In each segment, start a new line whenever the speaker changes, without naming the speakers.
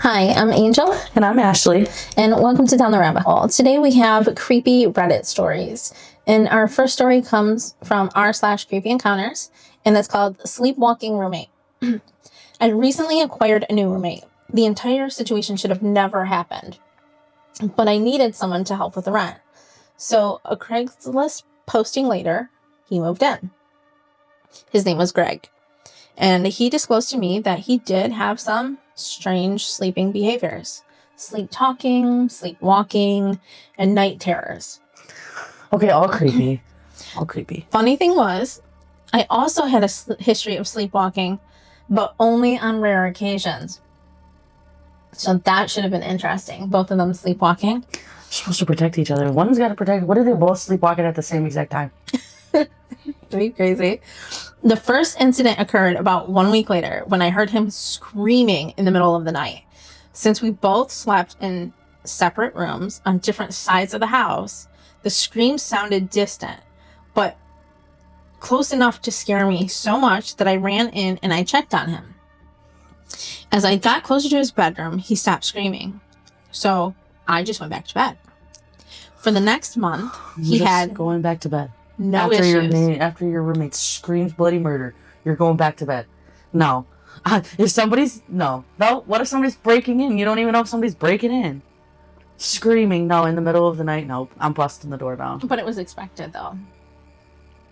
Hi, I'm Angel.
And I'm Ashley.
And welcome to Down the Rabbit Hole. Today we have creepy Reddit stories. And our first story comes from r/creepy encounters, and it's called Sleepwalking Roommate. I recently acquired a new roommate. The entire situation should have never happened, but I needed someone to help with the rent. So a Craigslist posting later, he moved in. His name was Greg. And he disclosed to me that he did have some strange sleeping behaviors. Sleep talking, sleepwalking, and night terrors.
Okay, all creepy. All creepy.
Funny thing was, I also had a history of sleepwalking, but only on rare occasions. So that should have been interesting. Both of them sleepwalking.
They're supposed to protect each other. One's got to protect. What if they both sleepwalking at the same exact time?
Pretty crazy. The first incident occurred about 1 week later when I heard him screaming in the middle of the night. Since we both slept in separate rooms on different sides of the house, the scream sounded distant, but close enough to scare me so much that I ran in and I checked on him. As I got closer to his bedroom, he stopped screaming. So I just went back to bed. For the next month, he had
going back to bed.
no
after
issues.
After your roommate screams bloody murder, you're going back to bed. No. If somebody's... No. What if somebody's breaking in? You don't even know if somebody's breaking in. Screaming. No, in the middle of the night. No. I'm busting the door down.
But it was expected, though.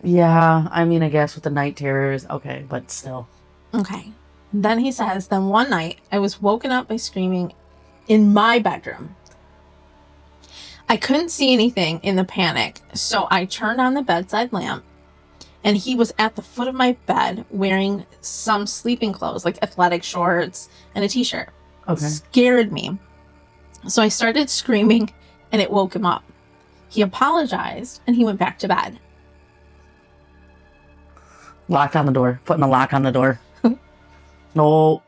Yeah. I mean, I guess with the night terrors. Okay, but still.
Okay. Then he says, then one night, I was woken up by screaming in my bedroom. I couldn't see anything in the panic, so I turned on the bedside lamp, and he was at the foot of my bed wearing some sleeping clothes, like athletic shorts and a t-shirt.
Okay.
Scared me. So I started screaming, and it woke him up. He apologized, and he went back to bed.
Lock on the door. Putting a lock on the door. No.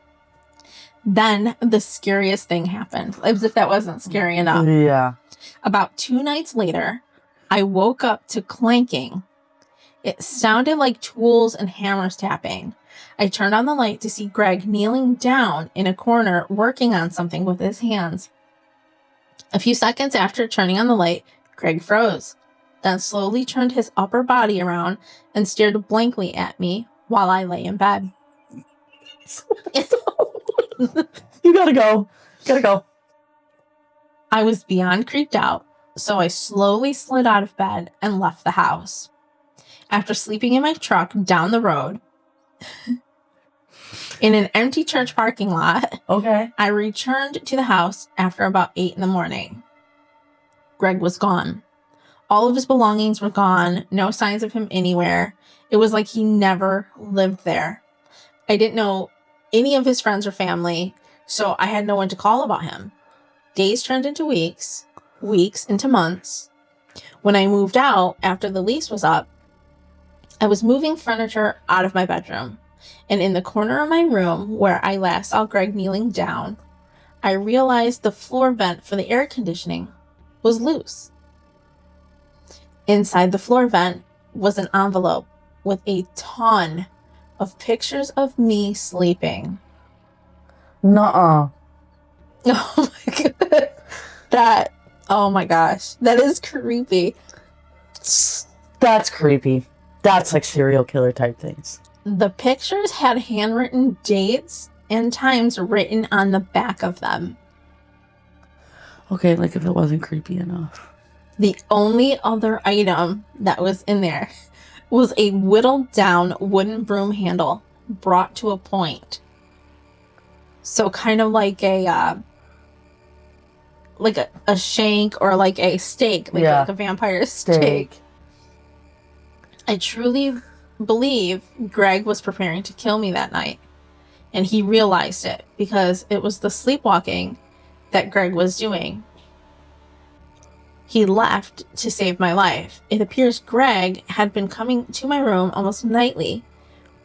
Then the scariest thing happened, as if that wasn't scary enough.
Yeah.
About 2 nights later, I woke up to clanking. It sounded like tools and hammers tapping. I turned on the light to see Greg kneeling down in a corner working on something with his hands. A few seconds after turning on the light, Greg froze, then slowly turned his upper body around and stared blankly at me while I lay in bed.
You gotta go. Gotta go.
I was beyond creeped out, so I slowly slid out of bed and left the house. After sleeping in my truck down the road, in an empty church parking lot,
Okay.
I returned to the house after about 8 in the morning. Greg was gone. All of his belongings were gone, no signs of him anywhere. It was like he never lived there. I didn't know any of his friends or family, so I had no one to call about him. Days turned into weeks, weeks into months. When I moved out after the lease was up, I was moving furniture out of my bedroom, and in the corner of my room where I last saw Greg kneeling down, I realized the floor vent for the air conditioning was loose. Inside the floor vent was an envelope with a ton of pictures of me sleeping.
Nuh-uh.
Oh my god. Oh my gosh. That is creepy.
That's creepy. That's like serial killer type things.
The pictures had handwritten dates and times written on the back of them.
Okay, like if it wasn't creepy enough.
The only other item that was in there was a whittled down wooden broom handle brought to a point. So kind of like a shank or like a stake, like a vampire stake. I truly believe Greg was preparing to kill me that night, and he realized it because it was the sleepwalking that Greg was doing. He left to save my life. It appears Greg had been coming to my room almost nightly,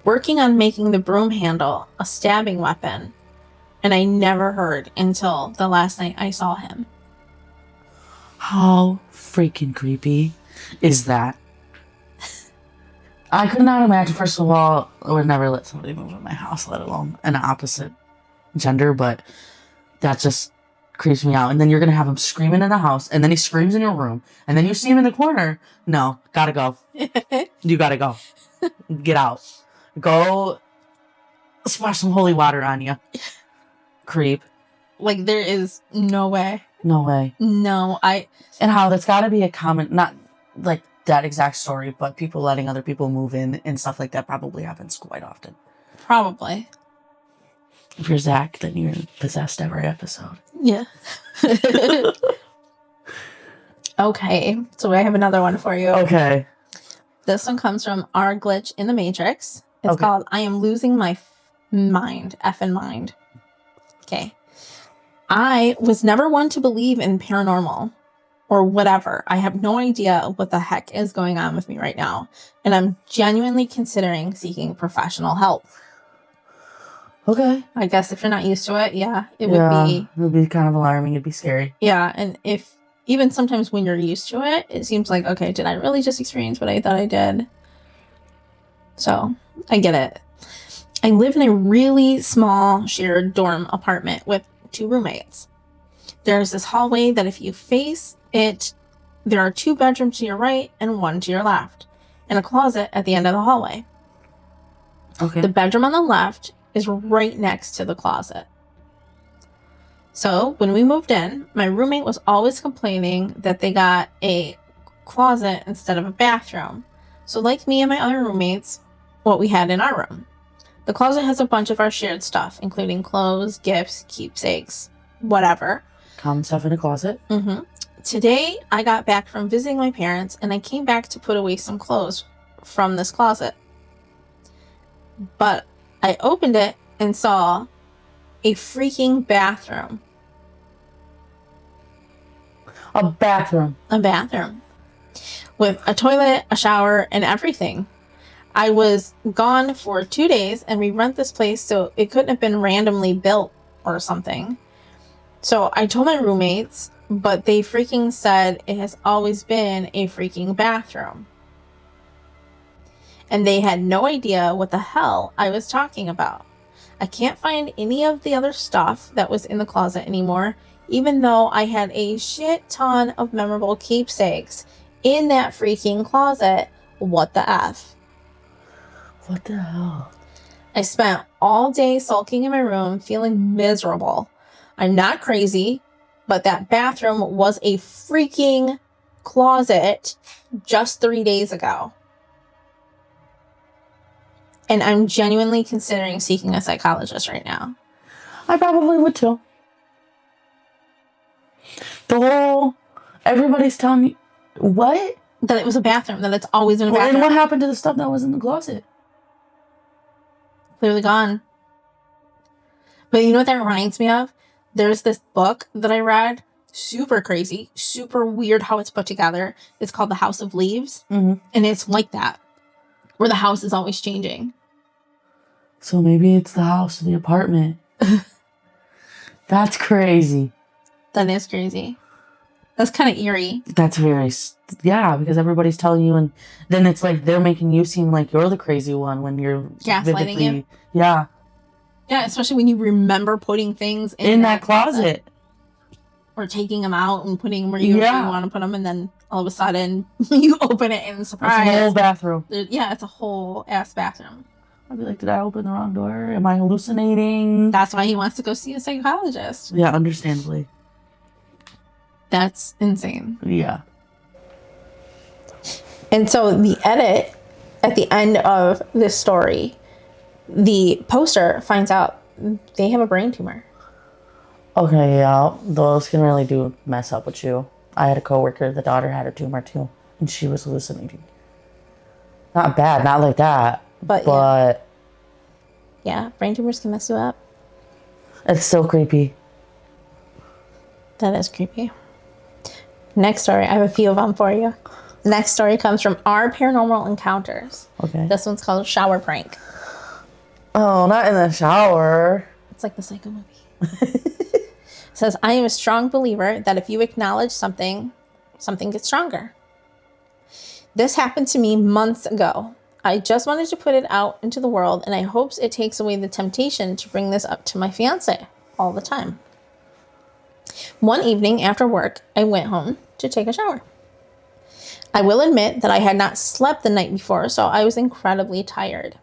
working on making the broom handle a stabbing weapon, and I never heard until the last night I saw him.
How freaking creepy is that? I could not imagine, first of all, I would never let somebody move in my house, let alone an opposite gender, but That just creeps me out. And then you're going to have him screaming in the house, and then he screams in your room, and then you see him in the corner. No, gotta go. You gotta go. Get out. Go splash some holy water on you. Creep.
Like, there is no way.
No way.
No,
And how that's gotta be a common, not like that exact story, but people letting other people move in and stuff like that probably happens quite often.
Probably.
If you're Zach, then you're possessed every episode.
Yeah. Okay, so I have another one for you.
Okay.
This one comes from Our Glitch in the Matrix. It's called I Am Losing My Mind. Effing mind. Okay. I was never one to believe in paranormal or whatever. I have no idea what the heck is going on with me right now. And I'm genuinely considering seeking professional help.
Okay.
I guess if you're not used to it, it would
be kind of alarming. It'd be scary.
Yeah, and if even sometimes when you're used to it, it seems like, okay, did I really just experience what I thought I did? So, I get it. I live in a really small shared dorm apartment with 2 roommates. There's this hallway that if you face it, there are 2 bedrooms to your right and 1 to your left, and a closet at the end of the hallway.
Okay.
The bedroom on the left is right next to the closet. So when we moved in, my roommate was always complaining that they got a closet instead of a bathroom. So like me and my other roommates, what we had in our room. The closet has a bunch of our shared stuff, including clothes, gifts, keepsakes, whatever.
Common stuff in a closet.
Mm-hmm. Today, I got back from visiting my parents, and I came back to put away some clothes from this closet. But I opened it and saw a freaking bathroom.
A bathroom.
A bathroom. With a toilet, a shower, and everything. I was gone for 2 days, and we rent this place, so it couldn't have been randomly built or something. So I told my roommates, but they freaking said it has always been a freaking bathroom. And they had no idea what the hell I was talking about. I can't find any of the other stuff that was in the closet anymore, even though I had a shit ton of memorable keepsakes in that freaking closet. What the F?
What the hell?
I spent all day sulking in my room, feeling miserable. I'm not crazy, but that bathroom was a freaking closet just 3 days ago. And I'm genuinely considering seeking a psychologist right now.
I probably would too. Everybody's telling me, what?
That it was a bathroom, that it's always been a bathroom.
And what happened to the stuff that was in the closet?
Clearly gone. But you know what that reminds me of? There's this book that I read, super crazy, super weird how it's put together. It's called The House of Leaves.
Mm-hmm.
And it's like that, where the house is always changing.
So maybe it's the house or the apartment. That's crazy.
That is crazy. That's kind of eerie.
That's very, because everybody's telling you, and then it's like they're making you seem like you're the crazy one when you're
gaslighting you.
Yeah.
Yeah, especially when you remember putting things
in that closet.
Or taking them out and putting them where you want to put them, and then all of a sudden you open it and surprise.
It's a whole bathroom.
It's a whole ass bathroom.
I'd be like, did I open the wrong door? Am I hallucinating?
That's why he wants to go see a psychologist.
Yeah, understandably.
That's insane.
Yeah.
And so the edit at the end of this story, the poster finds out they have a brain tumor.
Okay, yeah, those can really do mess up with you. I had a coworker, the daughter had a tumor too, and she was hallucinating. Not bad, not like that, but
yeah, brain tumors can mess you up.
It's so creepy.
That is creepy. Next story, I have a few of them for you. The next story comes from Our Paranormal Encounters.
Okay.
This one's called Shower Prank.
Oh, not in the shower.
It's like the Psycho movie. It says, I am a strong believer that if you acknowledge something, something gets stronger. This happened to me months ago. I just wanted to put it out into the world, and I hope it takes away the temptation to bring this up to my fiance all the time. One evening after work, I went home to take a shower. I will admit that I had not slept the night before, so I was incredibly tired.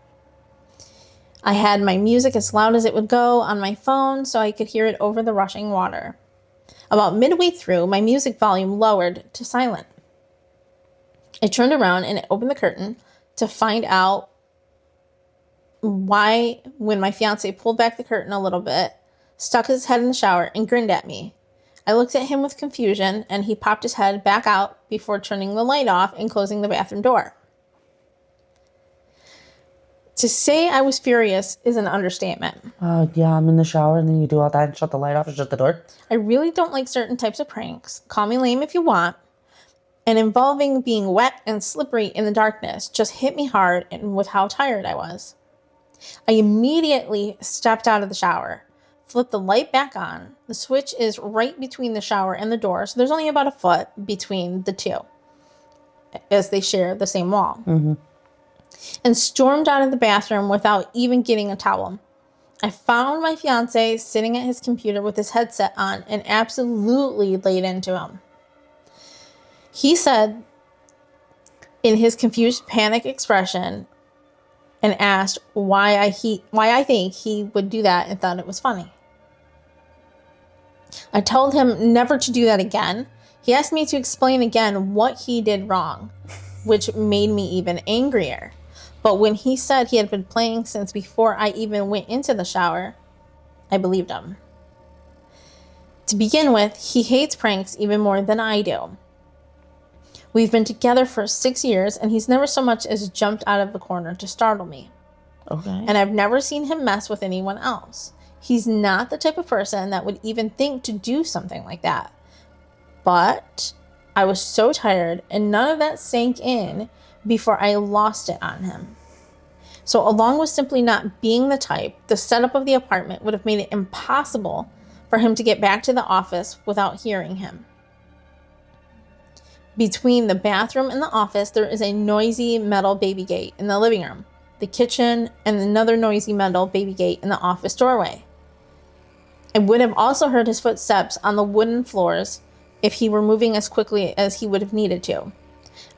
I had my music as loud as it would go on my phone so I could hear it over the rushing water. About midway through, my music volume lowered to silent. I turned around and opened the curtain to find out why when my fiance pulled back the curtain a little bit, stuck his head in the shower, and grinned at me. I looked at him with confusion, and he popped his head back out before turning the light off and closing the bathroom door. To say I was furious is an understatement.
Yeah, I'm in the shower and then you do all that and shut the light off and shut the door.
I really don't like certain types of pranks. Call me lame if you want. And involving being wet and slippery in the darkness just hit me hard and with how tired I was. I immediately stepped out of the shower, flipped the light back on. The switch is right between the shower and the door, so there's only about a foot between the two as they share the same wall. And stormed out of the bathroom without even getting a towel. I found my fiance sitting at his computer with his headset on and absolutely laid into him. He said in his confused panic expression and asked why I think he would do that and thought it was funny. I told him never to do that again. He asked me to explain again what he did wrong, which made me even angrier. But when he said he had been playing since before I even went into the shower, I believed him. To begin with, he hates pranks even more than I do. We've been together for 6 years, and he's never so much as jumped out of the corner to startle me.
Okay.
And I've never seen him mess with anyone else. He's not the type of person that would even think to do something like that. But I was so tired, and none of that sank in before I lost it on him. So along with simply not being the type, the setup of the apartment would have made it impossible for him to get back to the office without hearing him. Between the bathroom and the office, there is a noisy metal baby gate in the living room, the kitchen, and another noisy metal baby gate in the office doorway. I would have also heard his footsteps on the wooden floors if he were moving as quickly as he would have needed to.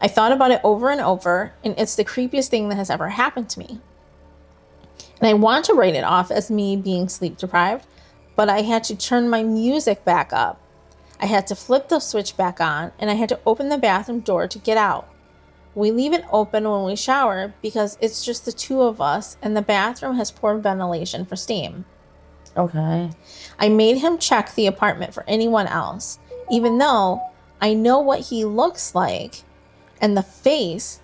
I thought about it over and over, and it's the creepiest thing that has ever happened to me. And I want to write it off as me being sleep deprived, but I had to turn my music back up. I had to flip the switch back on, and I had to open the bathroom door to get out. We leave it open when we shower because it's just the two of us, and the bathroom has poor ventilation for steam.
Okay.
I made him check the apartment for anyone else, even though I know what he looks like, and the face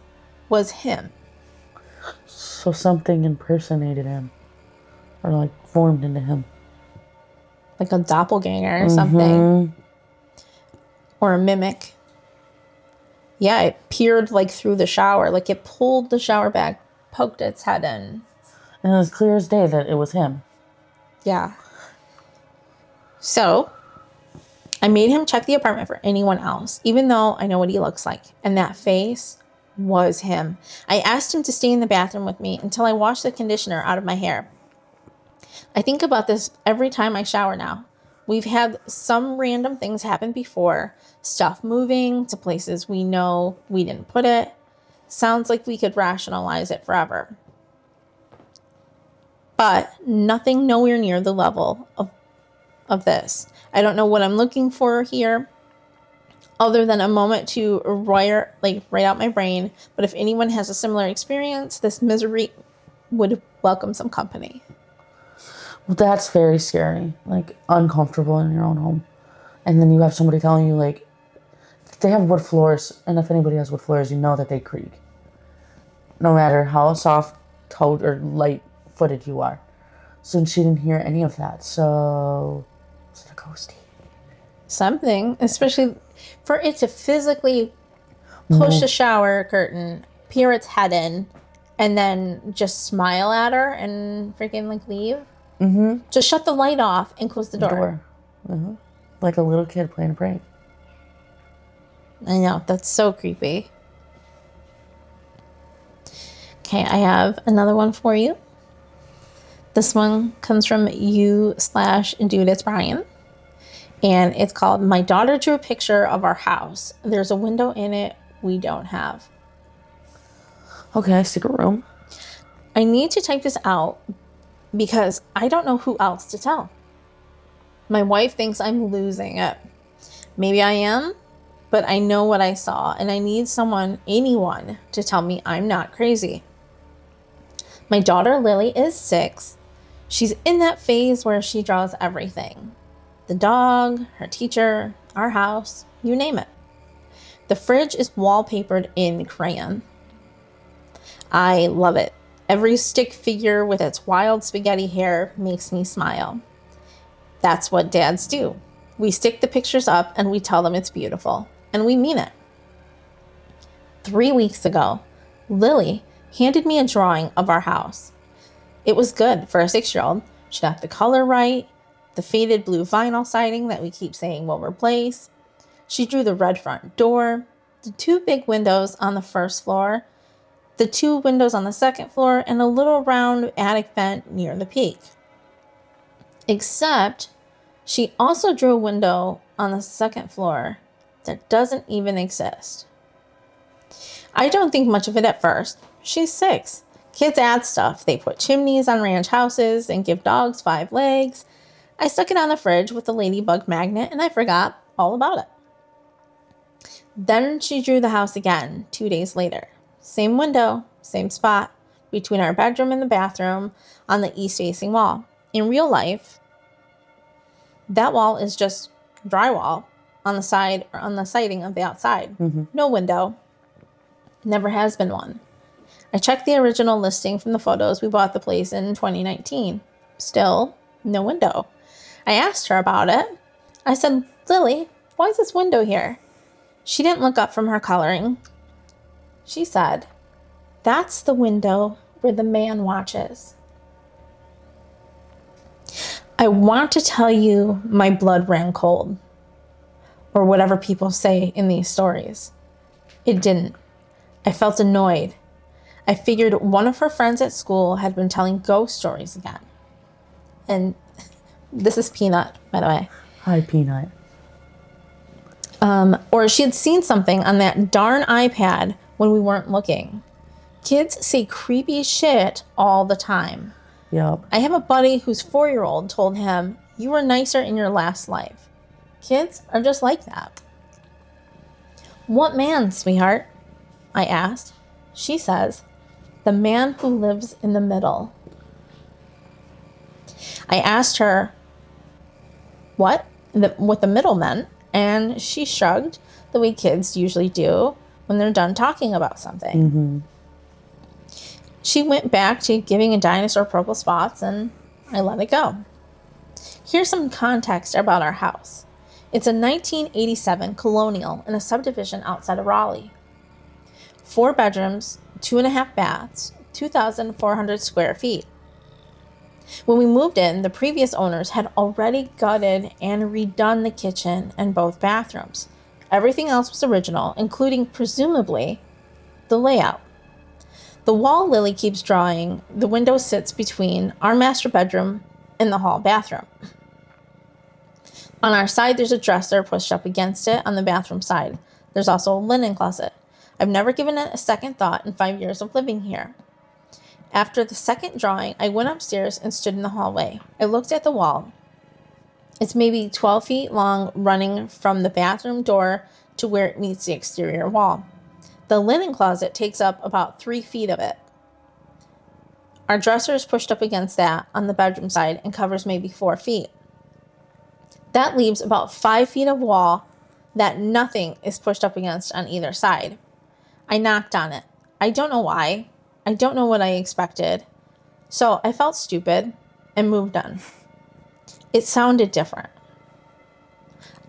was him.
So something impersonated him. Or like formed into him.
Like a doppelganger or something. Or a mimic. Yeah, it peered like through the shower. Like it pulled the shower back, poked its head in.
And it was clear as day that it was him.
Yeah. So I made him check the apartment for anyone else, even though I know what he looks like. And that face was him. I asked him to stay in the bathroom with me until I washed the conditioner out of my hair. I think about this every time I shower now. We've had some random things happen before. Stuff moving to places we know we didn't put it. Sounds like we could rationalize it forever. But nothing nowhere near the level of this. I don't know what I'm looking for here, other than a moment to write out my brain. But if anyone has a similar experience, this misery would welcome some company.
Well, that's very scary. Like, uncomfortable in your own home. And then you have somebody telling you, like, they have wood floors. And if anybody has wood floors, you know that they creak. No matter how soft-toed or light-footed you are. So she didn't hear any of that. So, was it a ghosty?
Something. Especially for it to physically push the shower curtain, peer its head in, and then just smile at her and freaking, like, leave. Just shut the light off and close the door.
Like a little kid playing a prank.
I know, that's so creepy. Okay, I have another one for you. This one comes from you/dude, it's Brian. And it's called My Daughter Drew a Picture of Our House. There's a window in it we don't have.
Okay, secret room.
I need to type this out because I don't know who else to tell. My wife thinks I'm losing it. Maybe I am, but I know what I saw, and I need anyone, to tell me I'm not crazy. My daughter Lily is 6. She's in that phase where she draws everything. The dog, her teacher, our house, you name it. The fridge is wallpapered in crayon. I love it. Every stick figure with its wild spaghetti hair makes me smile. That's what dads do. We stick the pictures up and we tell them it's beautiful. And we mean it. 3 weeks ago, Lily handed me a drawing of our house. It was good for a 6-year-old. She got the color right, the faded blue vinyl siding that we keep saying we'll replace. She drew the red front door, the 2 big windows on the first floor, the 2 windows on the second floor, and a little round attic vent near the peak. Except she also drew a window on the second floor that doesn't even exist. I don't think much of it at first. She's 6. Kids add stuff. They put chimneys on ranch houses and give dogs 5 legs. I stuck it on the fridge with the ladybug magnet and I forgot all about it. Then she drew the house again 2 days later. Same window, same spot, between our bedroom and the bathroom on the east-facing wall. In real life, that wall is just drywall on the side or on the siding of the outside. No window. Never has been one. I checked the original listing from the photos we bought the place in 2019. Still, no window. I asked her about it. I said, Lily, why is this window here? She didn't look up from her coloring. She said, that's the window where the man watches. I want to tell you my blood ran cold, or whatever people say in these stories. It didn't. I felt annoyed. I figured one of her friends at school had been telling ghost stories again. And this is Peanut, by the way.
Hi, Peanut.
Or she had seen something on that darn iPad when we weren't looking. Kids say creepy shit all the time.
Yep.
I have a buddy whose 4-year-old told him, you were nicer in your last life. Kids are just like that. What man, sweetheart? I asked. She says, the man who lives in the middle. I asked her what the middle meant, and she shrugged the way kids usually do when they're done talking about something. She went back to giving a dinosaur purple spots, and I let it go. Here's some context about our house. It's a 1987 colonial in a subdivision outside of Raleigh. 4 bedrooms, 2.5 baths, 2,400 square feet. When we moved in, the previous owners had already gutted and redone the kitchen and both bathrooms. Everything else was original, including, presumably, the layout. The wall Lily keeps drawing, the window sits between our master bedroom and the hall bathroom. On our side, there's a dresser pushed up against it on the bathroom side. There's also a linen closet. I've never given it a second thought in 5 years of living here. After the second drawing, I went upstairs and stood in the hallway. I looked at the wall. It's maybe 12 feet long, running from the bathroom door to where it meets the exterior wall. The linen closet takes up about 3 feet of it. Our dresser is pushed up against that on the bedroom side and covers maybe 4 feet. That leaves about 5 feet of wall that nothing is pushed up against on either side. I knocked on it. I don't know why. I don't know what I expected. So I felt stupid and moved on. It sounded different.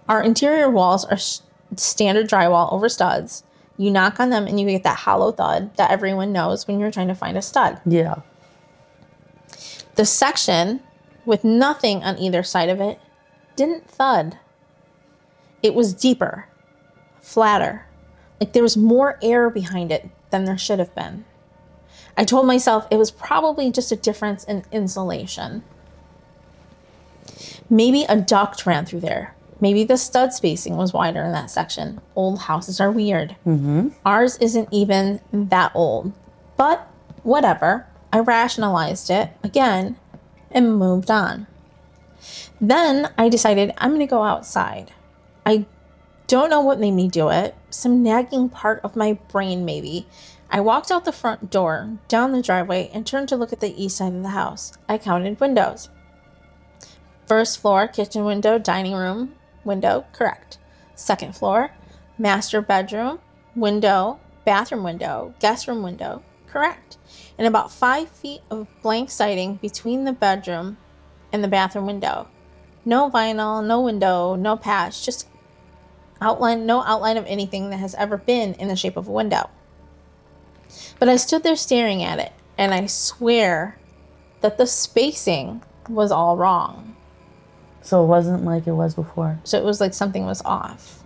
Our interior walls are standard drywall over studs. You knock on them and you get that hollow thud that everyone knows when you're trying to find a stud.
Yeah.
The section with nothing on either side of it didn't thud. It was deeper, flatter, like there was more air behind it than there should have been. I told myself it was probably just a difference in insulation. Maybe a duct ran through there. Maybe the stud spacing was wider in that section. Old houses are weird.
Mm-hmm.
Ours isn't even that old. But whatever. I rationalized it again and moved on. Then I decided I'm going to go outside. I don't know what made me do it. Some nagging part of my brain, maybe. I walked out the front door, down the driveway, and turned to look at the east side of the house. I counted windows. First floor, kitchen window, dining room, window, correct. Second floor, master bedroom, window, bathroom window, guest room window, correct. And about 5 feet of blank siding between the bedroom and the bathroom window. No vinyl, no window, no patch, just no outline of anything that has ever been in the shape of a window. But I stood there staring at it, and I swear that the spacing was all wrong.
So it wasn't like it was before.
So it was like something was off.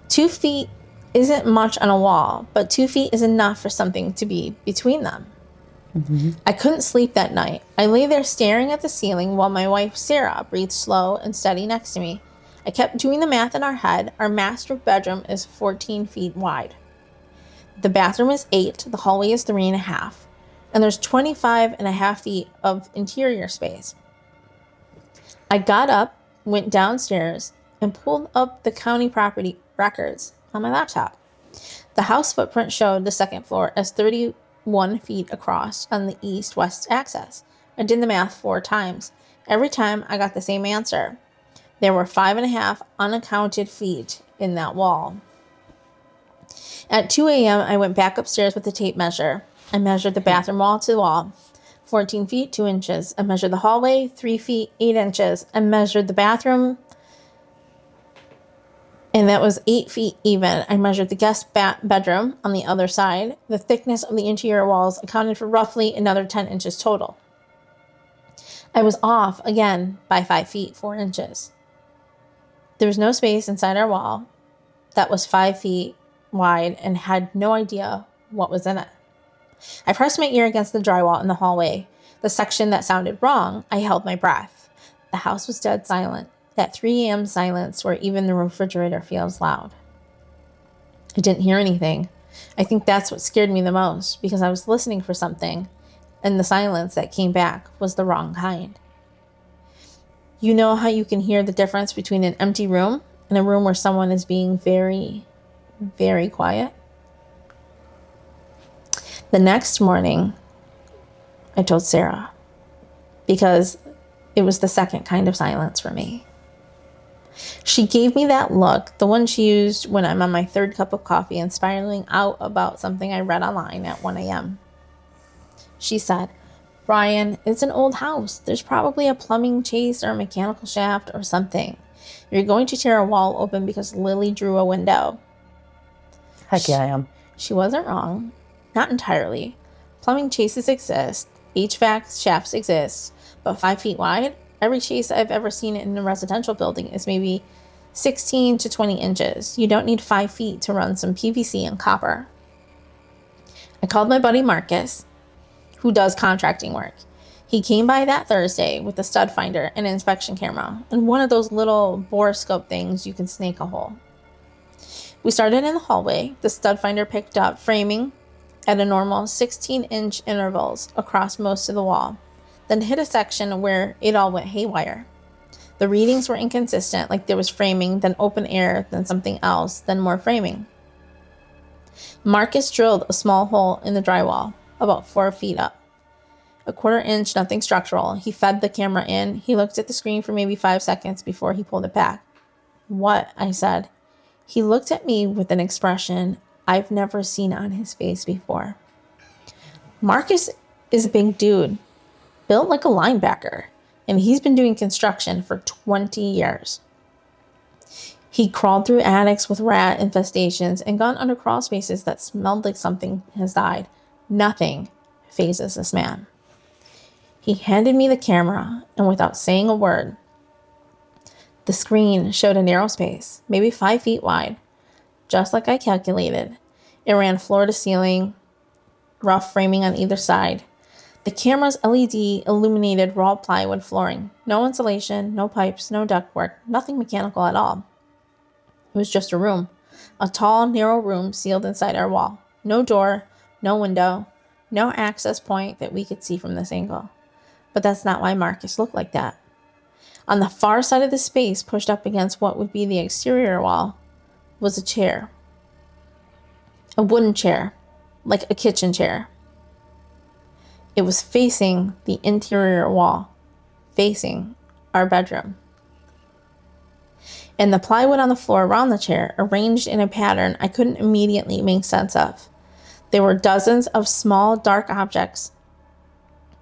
2 feet isn't much on a wall, but 2 feet is enough for something to be between them.
Mm-hmm.
I couldn't sleep that night. I lay there staring at the ceiling while my wife, Sarah, breathed slow and steady next to me. I kept doing the math in our head. Our master bedroom is 14 feet wide. The bathroom is 8. The hallway is 3.5. And there's 25.5 feet of interior space. I got up, went downstairs, and pulled up the county property records on my laptop. The house footprint showed the second floor as 31 feet across on the east-west axis. I did the math 4 times. Every time I got the same answer. There were 5.5 unaccounted feet in that wall. At 2 a.m., I went back upstairs with the tape measure. I measured the bathroom wall to the wall, 14 feet, 2 inches. I measured the hallway, 3 feet, 8 inches. I measured the bathroom, and that was 8 feet even. I measured the guest bedroom on the other side. The thickness of the interior walls accounted for roughly another 10 inches total. I was off again by 5 feet, 4 inches. There was no space inside our wall that was 5 feet wide and had no idea what was in it. I pressed my ear against the drywall in the hallway. The section that sounded wrong, I held my breath. The house was dead silent. That 3 a.m. silence where even the refrigerator feels loud. I didn't hear anything. I think that's what scared me the most because I was listening for something and the silence that came back was the wrong kind. You know how you can hear the difference between an empty room and a room where someone is being very, very quiet? The next morning, I told Sarah because it was the second kind of silence for me. She gave me that look, the one she used when I'm on my 3rd cup of coffee and spiraling out about something I read online at 1 a.m. She said, "Brian, it's an old house. There's probably a plumbing chase or a mechanical shaft or something. You're going to tear a wall open because Lily drew a window."
Heck yeah, I am.
She wasn't wrong. Not entirely. Plumbing chases exist. HVAC shafts exist. But 5 feet wide? Every chase I've ever seen in a residential building is maybe 16 to 20 inches. You don't need 5 feet to run some PVC and copper. I called my buddy Marcus, who does contracting work. He came by that Thursday with a stud finder and an inspection camera and one of those little borescope things you can snake a hole. We started in the hallway. The stud finder picked up framing at a normal 16-inch intervals across most of the wall, then hit a section where it all went haywire. The readings were inconsistent, like there was framing, then open air, then something else, then more framing. Marcus drilled a small hole in the drywall, about 4 feet up. A 1/4 inch, nothing structural. He fed the camera in. He looked at the screen for maybe 5 seconds before he pulled it back. "What?" I said. He looked at me with an expression I've never seen on his face before. Marcus is a big dude, built like a linebacker, and he's been doing construction for 20 years. He crawled through attics with rat infestations and gone under crawl spaces that smelled like something has died. Nothing phases this man. He handed me the camera, and without saying a word, the screen showed a narrow space, maybe 5 feet wide, just like I calculated. It ran floor to ceiling, rough framing on either side. The camera's LED illuminated raw plywood flooring. No insulation, no pipes, no ductwork, nothing mechanical at all. It was just a room. A tall, narrow room sealed inside our wall. No door, no window, no access point that we could see from this angle. But that's not why Marcus looked like that. On the far side of the space, pushed up against what would be the exterior wall, was a chair. A wooden chair, like a kitchen chair. It was facing the interior wall, facing our bedroom. And the plywood on the floor around the chair, arranged in a pattern I couldn't immediately make sense of. There were dozens of small, dark objects.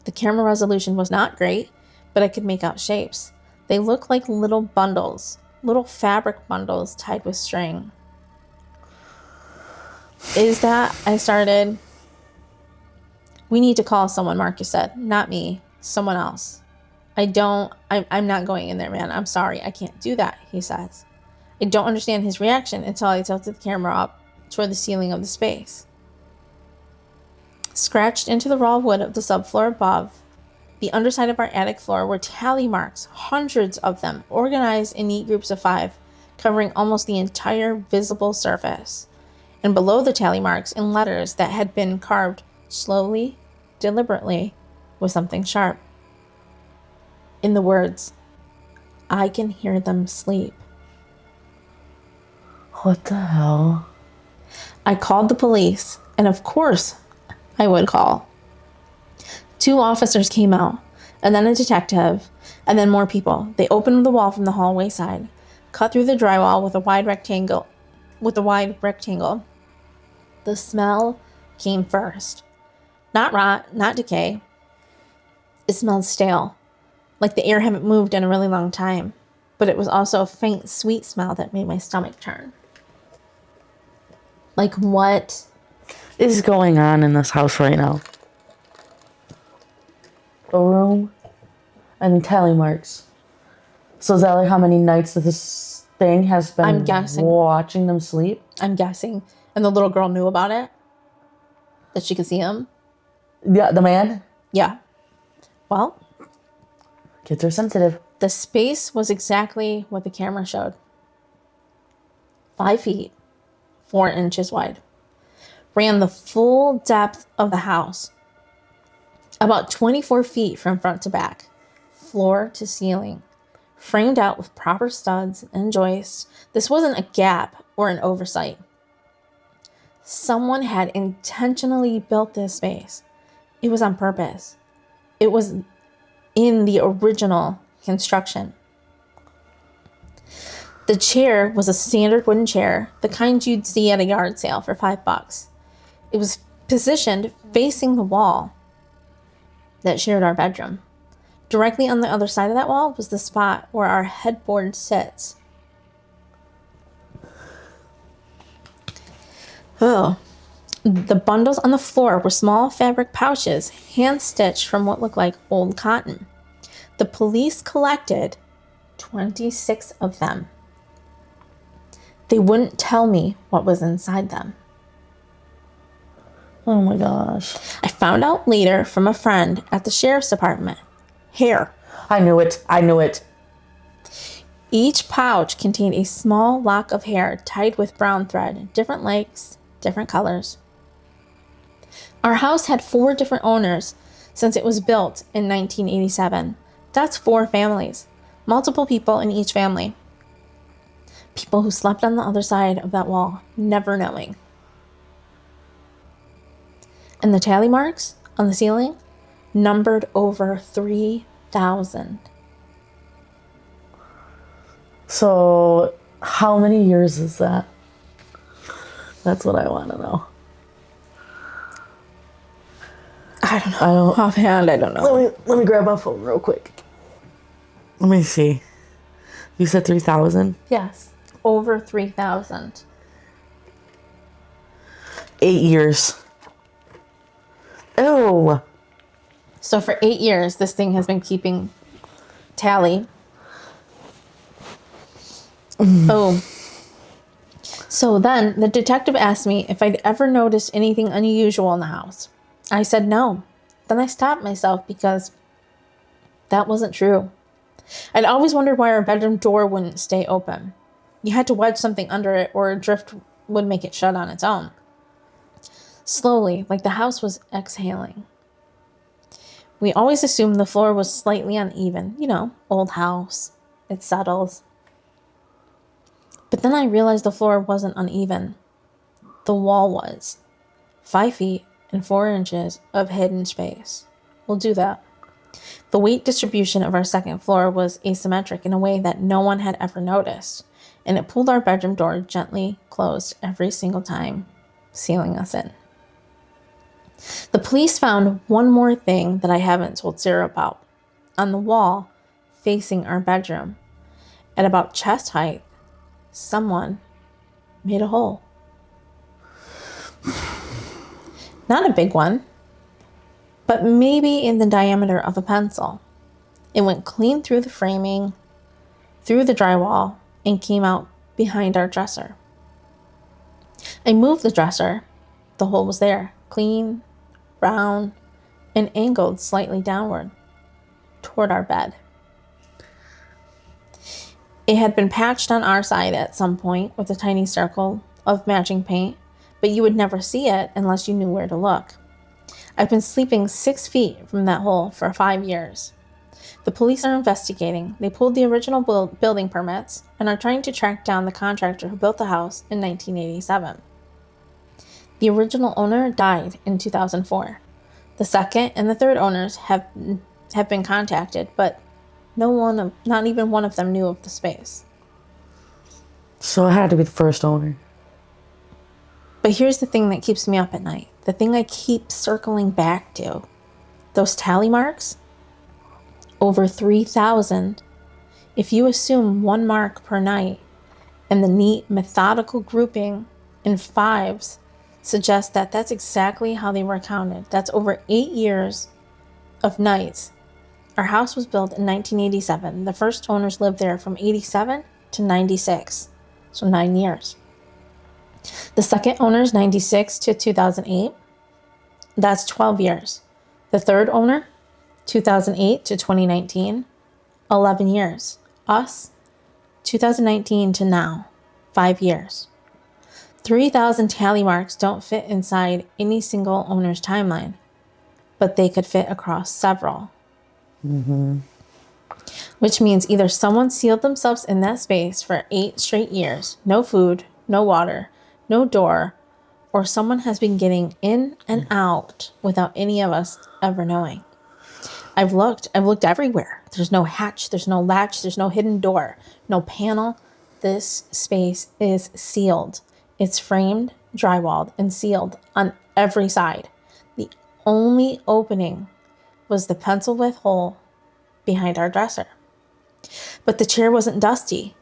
The camera resolution was not great, but I could make out shapes. They looked like little bundles, little fabric bundles tied with string. I started. We need to call someone, Marcus said. Not me, someone else. I'm not going in there, man. I'm sorry, I can't do that, he says. I don't understand his reaction until I tilted the camera up toward the ceiling of the space. Scratched into the raw wood of the subfloor above, the underside of our attic floor were tally marks, hundreds of them, organized in neat groups of 5, covering almost the entire visible surface. And below the tally marks, in letters that had been carved slowly, deliberately, with something sharp. In the words, "I can hear them sleep."
What the hell?
I called the police, and of course I would call. 2 officers came out, and then a detective, and then more people. They opened the wall from the hallway side, cut through the drywall with a wide rectangle. The smell came first. Not rot, not decay. It smelled stale, like the air hadn't moved in a really long time, but it was also a faint, sweet smell that made my stomach turn. Like, what
is going on in this house right now? A room and tally marks. So is that like how many nights that this thing has been
I'm guessing.
watching them sleep?
I'm guessing. And the little girl knew about it? That she could see him?
Yeah, the man?
Yeah. Well,
kids are sensitive.
The space was exactly what the camera showed. 5 feet, 4 inches wide. Ran the full depth of the house. About 24 feet from front to back. Floor to ceiling. Framed out with proper studs and joists. This wasn't a gap or an oversight. Someone had intentionally built this space. It was on purpose. It was in the original construction. The chair was a standard wooden chair, the kind you'd see at a yard sale for $5. It was positioned facing the wall that shared our bedroom. Directly on the other side of that wall was the spot where our headboard sits. Oh. The bundles on the floor were small fabric pouches, hand-stitched from what looked like old cotton. The police collected 26 of them. They wouldn't tell me what was inside them.
Oh my gosh.
I found out later from a friend at the sheriff's department. Hair.
I knew it.
Each pouch contained a small lock of hair tied with brown thread, different lengths, different colors. Our house had 4 different owners since it was built in 1987. That's 4 families, multiple people in each family. People who slept on the other side of that wall, never knowing. And the tally marks on the ceiling numbered over 3,000.
So, how many years is that? That's what I want to know.
I don't know. Offhand, I don't know.
Let me grab my phone real quick. Let me see. You said 3,000?
Yes, over 3,000.
8 years. Ew.
So for 8 years, this thing has been keeping tally. Oh. So then the detective asked me if I'd ever noticed anything unusual in the house. I said no. Then I stopped myself because that wasn't true. I'd always wondered why our bedroom door wouldn't stay open. You had to wedge something under it or a drift would make it shut on its own. Slowly, like the house was exhaling. We always assumed the floor was slightly uneven. You know, old house. It settles. But then I realized the floor wasn't uneven. The wall was. 5 feet and 4 inches of hidden space. We'll do that. The weight distribution of our second floor was asymmetric in a way that no one had ever noticed, and it pulled our bedroom door gently closed every single time, sealing us in. The police found one more thing that I haven't told Sarah about. On the wall, facing our bedroom, at about chest height, someone made a hole. Not a big one, but maybe in the diameter of a pencil. It went clean through the framing, through the drywall, and came out behind our dresser. I moved the dresser. The hole was there, clean, round, and angled slightly downward toward our bed. It had been patched on our side at some point with a tiny circle of matching paint, but you would never see it unless you knew where to look. I've been sleeping 6 feet from that hole for 5 years. The police are investigating. They pulled the original building permits and are trying to track down the contractor who built the house in 1987. The original owner died in 2004. The second and the third owners have been contacted, but not even one of them knew of the space.
So it had to be the first owner.
But here's the thing that keeps me up at night. The thing I keep circling back to. Those tally marks? Over 3,000. If you assume 1 mark per night, and the neat, methodical grouping in 5s suggests that that's exactly how they were counted. That's over 8 years of nights. Our house was built in 1987. The first owners lived there from 87 to 96, so 9 years. The second owners, 96 to 2008, that's 12 years. The third owner, 2008 to 2019, 11 years. Us, 2019 to now, 5 years. 3,000 tally marks don't fit inside any single owner's timeline, but they could fit across several. Which means either someone sealed themselves in that space for 8 straight years, no food, no water, no door, or someone has been getting in and out without any of us ever knowing. I've looked everywhere. There's no hatch, there's no latch, there's no hidden door, no panel. This space is sealed. It's framed, drywalled, and sealed on every side. The only opening was the pencil width hole behind our dresser. But the chair wasn't dusty.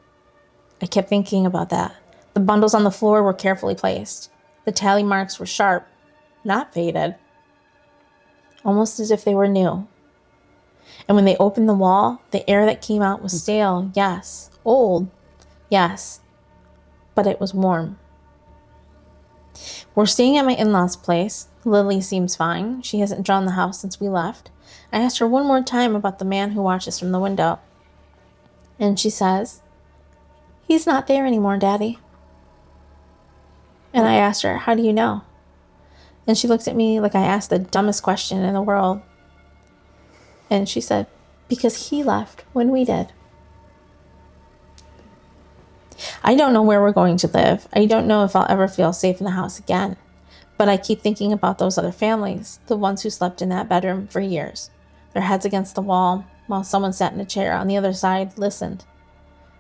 I kept thinking about that. The bundles on the floor were carefully placed. The tally marks were sharp, not faded, almost as if they were new. And when they opened the wall, the air that came out was stale, yes. Old, yes. But it was warm. We're staying at my in-laws' place. Lily seems fine. She hasn't drawn the house since we left. I asked her one more time about the man who watches from the window. And she says, "He's not there anymore, Daddy." And I asked her, "How do you know?" And she looked at me like I asked the dumbest question in the world. And she said, "Because he left when we did." I don't know where we're going to live. I don't know if I'll ever feel safe in the house again. But I keep thinking about those other families, the ones who slept in that bedroom for years, their heads against the wall, while someone sat in a chair on the other side, listened.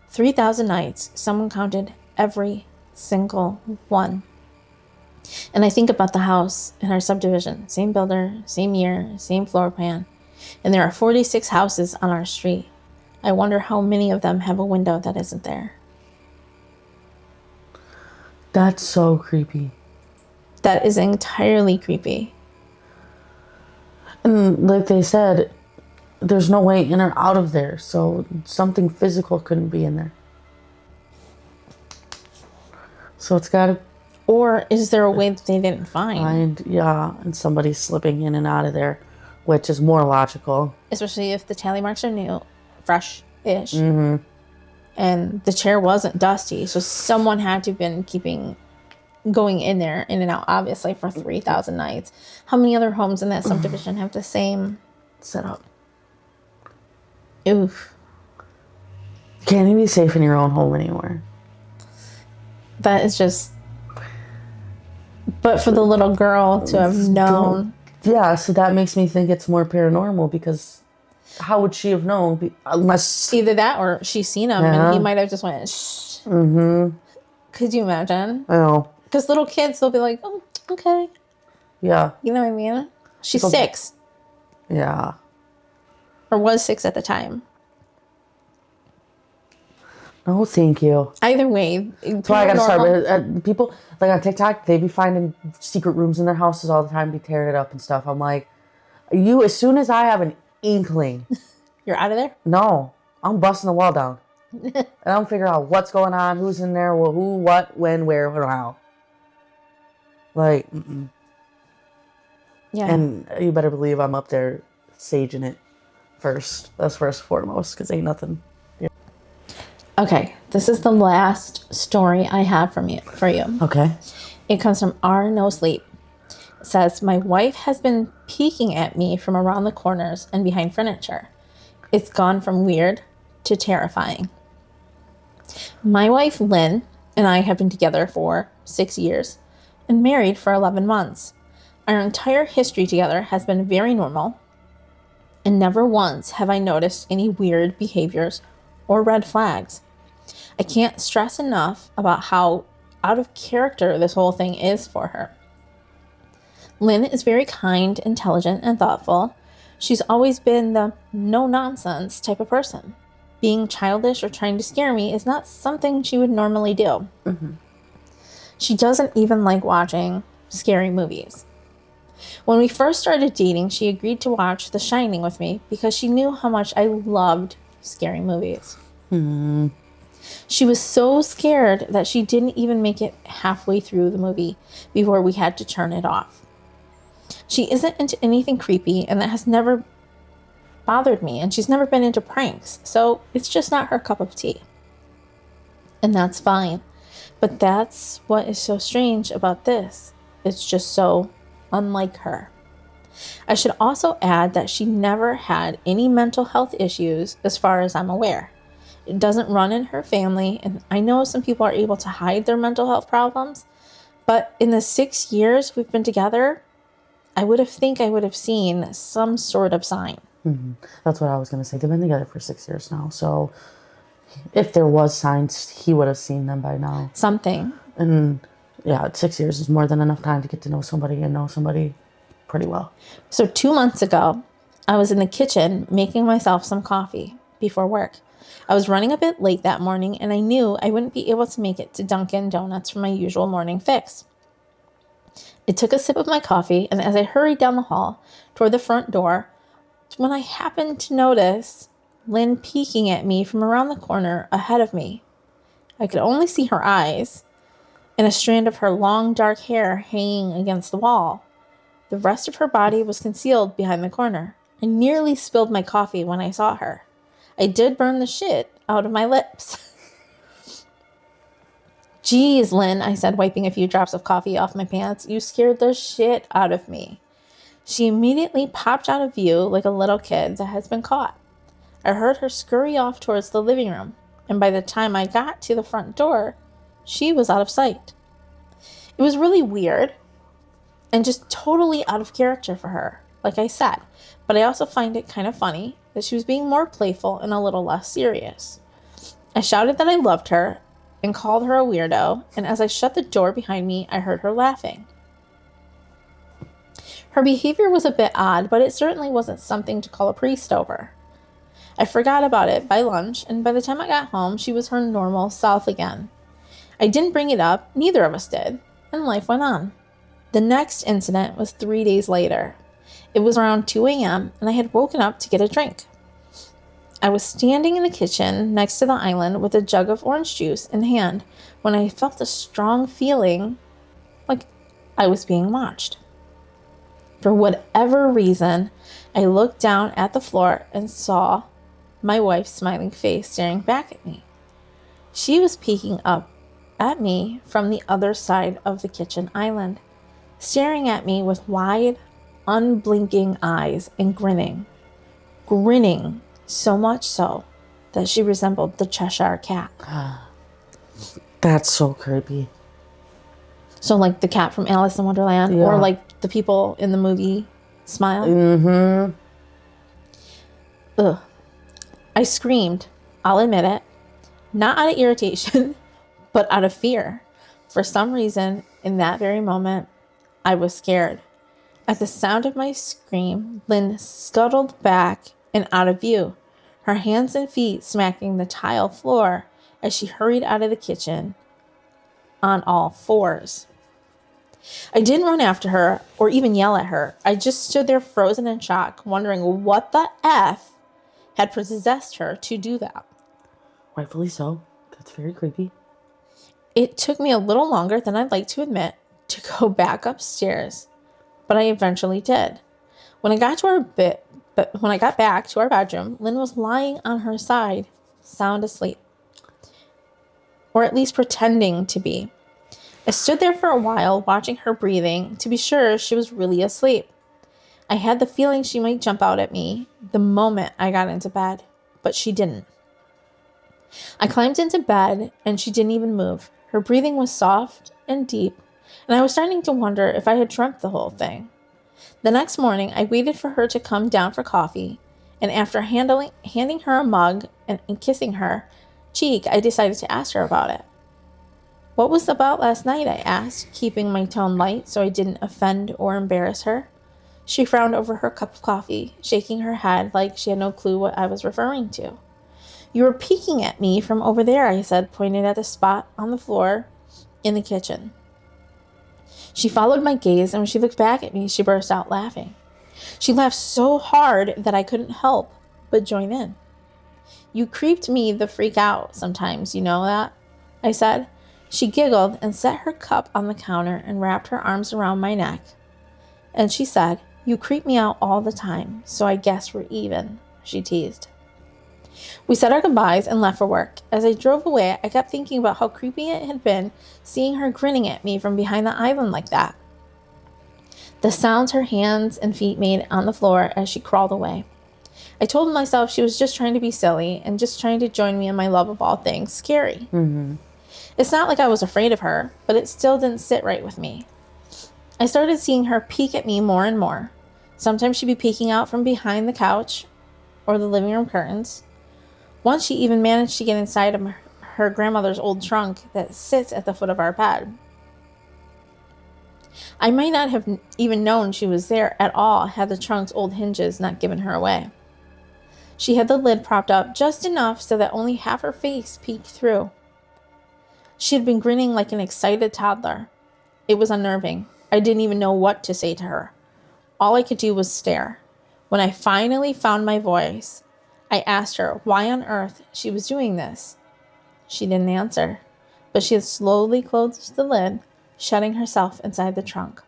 3,000 nights, someone counted every single one. And I think about the house in our subdivision, same builder, same year, same floor plan. And there are 46 houses on our street. I wonder how many of them have a window that isn't there.
That's so creepy.
That is entirely creepy.
And like they said, there's no way in or out of there, so something physical couldn't be in there. So it's got to...
Or is there a way that they didn't find?
And somebody's slipping in and out of there Which is more logical.
Especially if the tally marks are new, fresh-ish.
Mm-hmm.
And the chair wasn't dusty. So someone had to have been going in there, in and out, obviously, for 3,000 nights. How many other homes in that subdivision have the same
setup?
Oof.
Can't even be safe in your own home anymore.
That is just... But for the little girl to have known...
Yeah, so that makes me think it's more paranormal, because how would she have known? Unless...
Either that or she's seen him and he might have just went, shh.
Mm-hmm.
Could you imagine?
I know.
Because little kids, they'll be like, oh, okay.
Yeah.
You know what I mean? She's 6.
Yeah.
Or was 6 at the time.
No, thank you.
Either way.
That's why I gotta start with people, like on TikTok, they be finding secret rooms in their houses all the time, be tearing it up and stuff. I'm like, as soon as I have an inkling.
You're out of there?
No. I'm busting the wall down. And I'm figuring out what's going on, who's in there, who, what, when, where, how. Like, mm-mm.
Yeah.
And you better believe I'm up there saging it first. That's first and foremost, because ain't nothing. Yeah.
Okay, this is the last story I have for you.
Okay.
It comes from R No Sleep. It says, my wife has been peeking at me from around the corners and behind furniture. It's gone from weird to terrifying. My wife, Lynn, and I have been together for 6 years and married for 11 months. Our entire history together has been very normal, and never once have I noticed any weird behaviors or red flags. I can't stress enough about how out of character this whole thing is for her. Lynn is very kind, intelligent, and thoughtful. She's always been the no-nonsense type of person. Being childish or trying to scare me is not something she would normally do.
Mm-hmm.
She doesn't even like watching scary movies. When we first started dating, she agreed to watch The Shining with me because she knew how much I loved scary movies.
Mm-hmm.
She was so scared that she didn't even make it halfway through the movie before we had to turn it off. She isn't into anything creepy, and that has never bothered me, and she's never been into pranks, so it's just not her cup of tea. And that's fine. But that's what is so strange about this. It's just so unlike her. I should also add that she never had any mental health issues as far as I'm aware. It doesn't run in her family, and I know some people are able to hide their mental health problems, but in the 6 years we've been together, I would have seen some sort of sign.
Mm-hmm. That's what I was going to say. They've been together for 6 years now, so if there was signs, he would have seen them by now.
Something.
And yeah, 6 years is more than enough time to get to know somebody and know somebody pretty well.
So 2 months ago, I was in the kitchen making myself some coffee before work. I was running a bit late that morning, and I knew I wouldn't be able to make it to Dunkin' Donuts for my usual morning fix. I took a sip of my coffee, and as I hurried down the hall toward the front door, when I happened to notice Lynn peeking at me from around the corner ahead of me. I could only see her eyes and a strand of her long dark hair hanging against the wall. The rest of her body was concealed behind the corner. I nearly spilled my coffee when I saw her. I did burn the shit out of my lips. Geez, Lynn, I said, wiping a few drops of coffee off my pants. You scared the shit out of me. She immediately popped out of view like a little kid that has been caught. I heard her scurry off towards the living room, and by the time I got to the front door, she was out of sight. It was really weird and just totally out of character for her, like I said, but I also find it kind of funny that she was being more playful and a little less serious. I shouted that I loved her and called her a weirdo, and as I shut the door behind me, I heard her laughing. Her behavior was a bit odd, but it certainly wasn't something to call a priest over. I forgot about it by lunch, and by the time I got home, she was her normal self again. I didn't bring it up, neither of us did, and life went on. The next incident was 3 days later. It was around 2 a.m., and I had woken up to get a drink. I was standing in the kitchen next to the island with a jug of orange juice in hand when I felt a strong feeling like I was being watched. For whatever reason, I looked down at the floor and saw my wife's smiling face staring back at me. She was peeking up at me from the other side of the kitchen island, staring at me with wide, unblinking eyes and grinning so much so that she resembled the Cheshire Cat.
That's so creepy.
So like the cat from Alice in Wonderland,
Yeah.
or like the people in the movie Smile.
Mm-hmm.
Ugh. I screamed, I'll admit it, not out of irritation, but out of fear. For some reason, in that very moment, I was scared. At the sound of my scream, Lynn scuttled back and out of view, her hands and feet smacking the tile floor as she hurried out of the kitchen on all fours. I didn't run after her or even yell at her. I just stood there frozen in shock, wondering what the F had possessed her to do that.
Rightfully so. That's very creepy.
It took me a little longer than I'd like to admit to go back upstairs, but I eventually did. When I got back to our bedroom, Lynn was lying on her side, sound asleep, or at least pretending to be. I stood there for a while, watching her breathing to be sure she was really asleep. I had the feeling she might jump out at me the moment I got into bed, but she didn't. I climbed into bed and she didn't even move. Her breathing was soft and deep, and I was starting to wonder if I had dreamt the whole thing. The next morning, I waited for her to come down for coffee, and after handing her a mug and kissing her cheek, I decided to ask her about it. What was about last night? I asked, keeping my tone light so I didn't offend or embarrass her. She frowned over her cup of coffee, shaking her head like she had no clue what I was referring to. You were peeking at me from over there, I said, pointing at the spot on the floor in the kitchen. She followed my gaze, and when she looked back at me, she burst out laughing. She laughed so hard that I couldn't help but join in. You creeped me the freak out sometimes, you know that? I said. She giggled and set her cup on the counter and wrapped her arms around my neck. And she said, you creep me out all the time, so I guess we're even, she teased. We said our goodbyes and left for work. As I drove away, I kept thinking about how creepy it had been seeing her grinning at me from behind the island like that. The sounds her hands and feet made on the floor as she crawled away. I told myself she was just trying to be silly and just trying to join me in my love of all things scary.
Mm-hmm.
It's not like I was afraid of her, but it still didn't sit right with me. I started seeing her peek at me more and more. Sometimes she'd be peeking out from behind the couch or the living room curtains. Once she even managed to get inside of her grandmother's old trunk that sits at the foot of our bed. I might not have even known she was there at all had the trunk's old hinges not given her away. She had the lid propped up just enough so that only half her face peeked through. She had been grinning like an excited toddler. It was unnerving. I didn't even know what to say to her. All I could do was stare. When I finally found my voice, I asked her why on earth she was doing this. She didn't answer, but she had slowly closed the lid, shutting herself inside the trunk.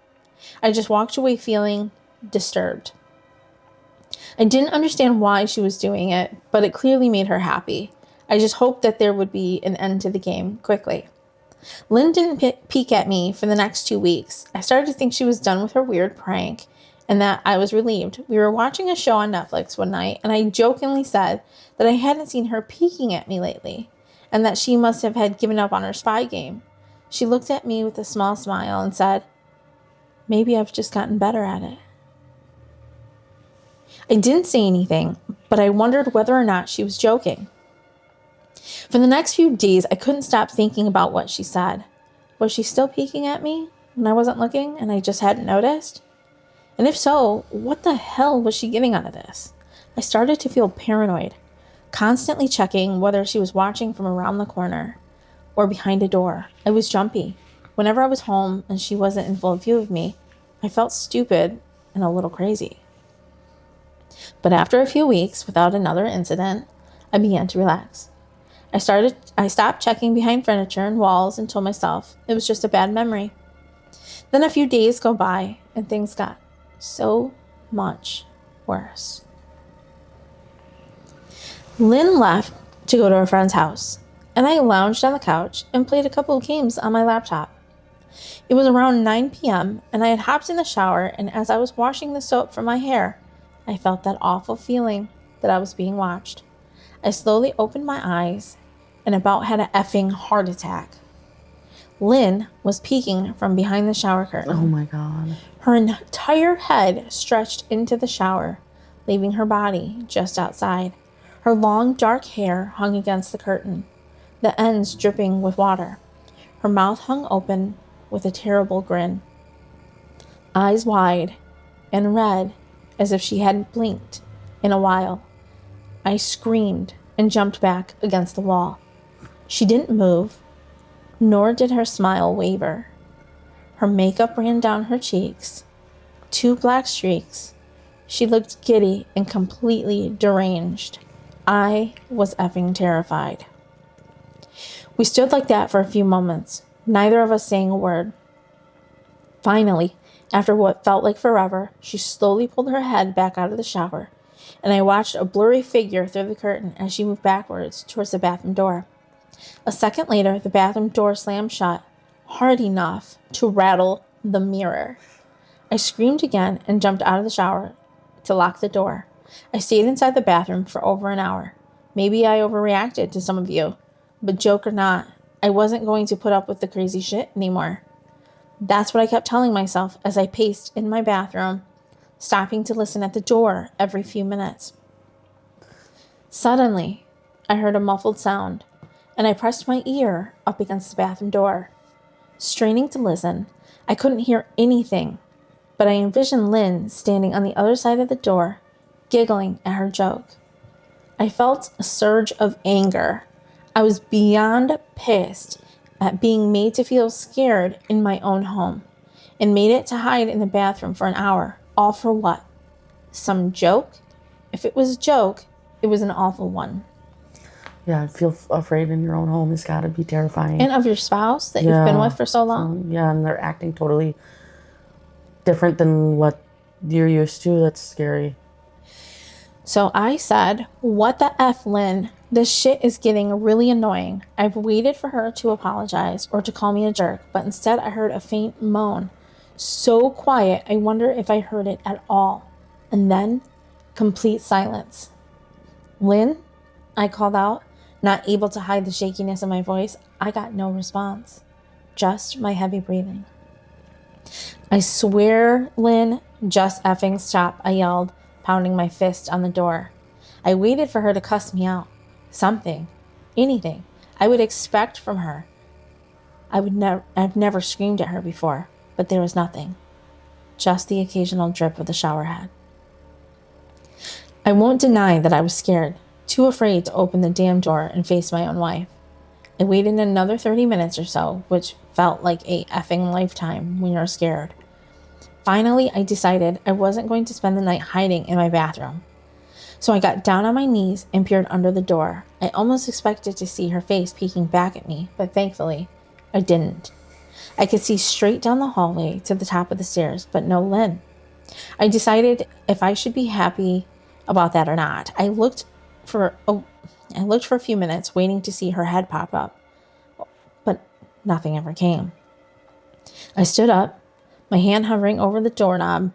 I just walked away feeling disturbed. I didn't understand why she was doing it, but it clearly made her happy. I just hoped that there would be an end to the game quickly. Lynn didn't peek at me for the next 2 weeks. I started to think she was done with her weird prank and that I was relieved. We were watching a show on Netflix one night, and I jokingly said that I hadn't seen her peeking at me lately and that she must have had given up on her spy game. She looked at me with a small smile and said, maybe I've just gotten better at it. I didn't say anything, but I wondered whether or not she was joking. For the next few days, I couldn't stop thinking about what she said. Was she still peeking at me when I wasn't looking and I just hadn't noticed? And if so, what the hell was she getting out of this? I started to feel paranoid, constantly checking whether she was watching from around the corner or behind a door. I was jumpy. Whenever I was home and she wasn't in full view of me, I felt stupid and a little crazy. But after a few weeks, without another incident, I began to relax. I stopped checking behind furniture and walls and told myself it was just a bad memory. Then a few days go by and things got so much worse. Lynn left to go to her friend's house, and I lounged on the couch and played a couple of games on my laptop. It was around 9 p.m., and I had hopped in the shower, and as I was washing the soap from my hair, I felt that awful feeling that I was being watched. I slowly opened my eyes and about had an effing heart attack. Lynn was peeking from behind the shower curtain.
Oh my God.
Her entire head stretched into the shower, leaving her body just outside. Her long, dark hair hung against the curtain, the ends dripping with water. Her mouth hung open with a terrible grin, eyes wide and red as if she hadn't blinked in a while. I screamed and jumped back against the wall. She didn't move, nor did her smile waver. Her makeup ran down her cheeks, 2 black streaks. She looked giddy and completely deranged. I was effing terrified. We stood like that for a few moments, neither of us saying a word. Finally, after what felt like forever, she slowly pulled her head back out of the shower, and I watched a blurry figure through the curtain as she moved backwards towards the bathroom door. A second later, the bathroom door slammed shut, hard enough to rattle the mirror. I screamed again and jumped out of the shower to lock the door. I stayed inside the bathroom for over an hour. Maybe I overreacted to some of you, but joke or not, I wasn't going to put up with the crazy shit anymore. That's what I kept telling myself as I paced in my bathroom, stopping to listen at the door every few minutes. Suddenly, I heard a muffled sound, and I pressed my ear up against the bathroom door. Straining to listen, I couldn't hear anything, but I envisioned Lynn standing on the other side of the door, giggling at her joke. I felt a surge of anger. I was beyond pissed at being made to feel scared in my own home, and made it to hide in the bathroom for an hour. All for what? Some joke? If it was a joke, it was an awful one.
Yeah, I feel afraid in your own home. It's got to be terrifying.
And of your spouse that you've been with for so long.
Yeah, and they're acting totally different than what you're used to. That's scary.
So I said, what the F, Lynn? This shit is getting really annoying. I've waited for her to apologize or to call me a jerk, but instead I heard a faint moan. So quiet, I wonder if I heard it at all. And then, complete silence. Lynn? I called out, not able to hide the shakiness in my voice. I got no response, just my heavy breathing. I swear, Lynn, just effing stop, I yelled, pounding my fist on the door. I waited for her to cuss me out. Something, anything, I would expect from her. I've never screamed at her before, but there was nothing. Just the occasional drip of the shower head. I won't deny that I was scared, too afraid to open the damn door and face my own wife. I waited another 30 minutes or so, which felt like a effing lifetime when you're scared. Finally, I decided I wasn't going to spend the night hiding in my bathroom. So I got down on my knees and peered under the door. I almost expected to see her face peeking back at me, but thankfully, I didn't. I could see straight down the hallway to the top of the stairs, but no Lynn. I decided if I should be happy about that or not. I looked for a few minutes, waiting to see her head pop up, but nothing ever came. I stood up, my hand hovering over the doorknob,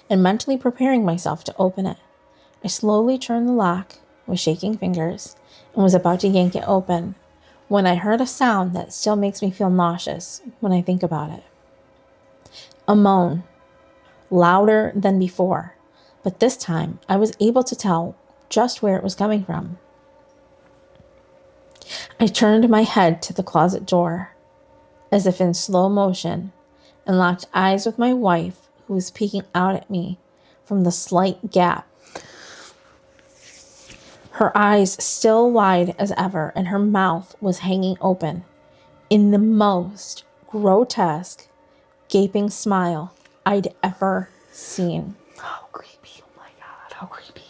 and mentally preparing myself to open it. I slowly turned the lock with shaking fingers and was about to yank it open when I heard a sound that still makes me feel nauseous when I think about it. A moan, louder than before, but this time I was able to tell just where it was coming from. I turned my head to the closet door, as if in slow motion, and locked eyes with my wife, who was peeking out at me from the slight gap. Her eyes still wide as ever, and her mouth was hanging open in the most grotesque, gaping smile I'd ever seen.
How creepy. Oh my God, how creepy.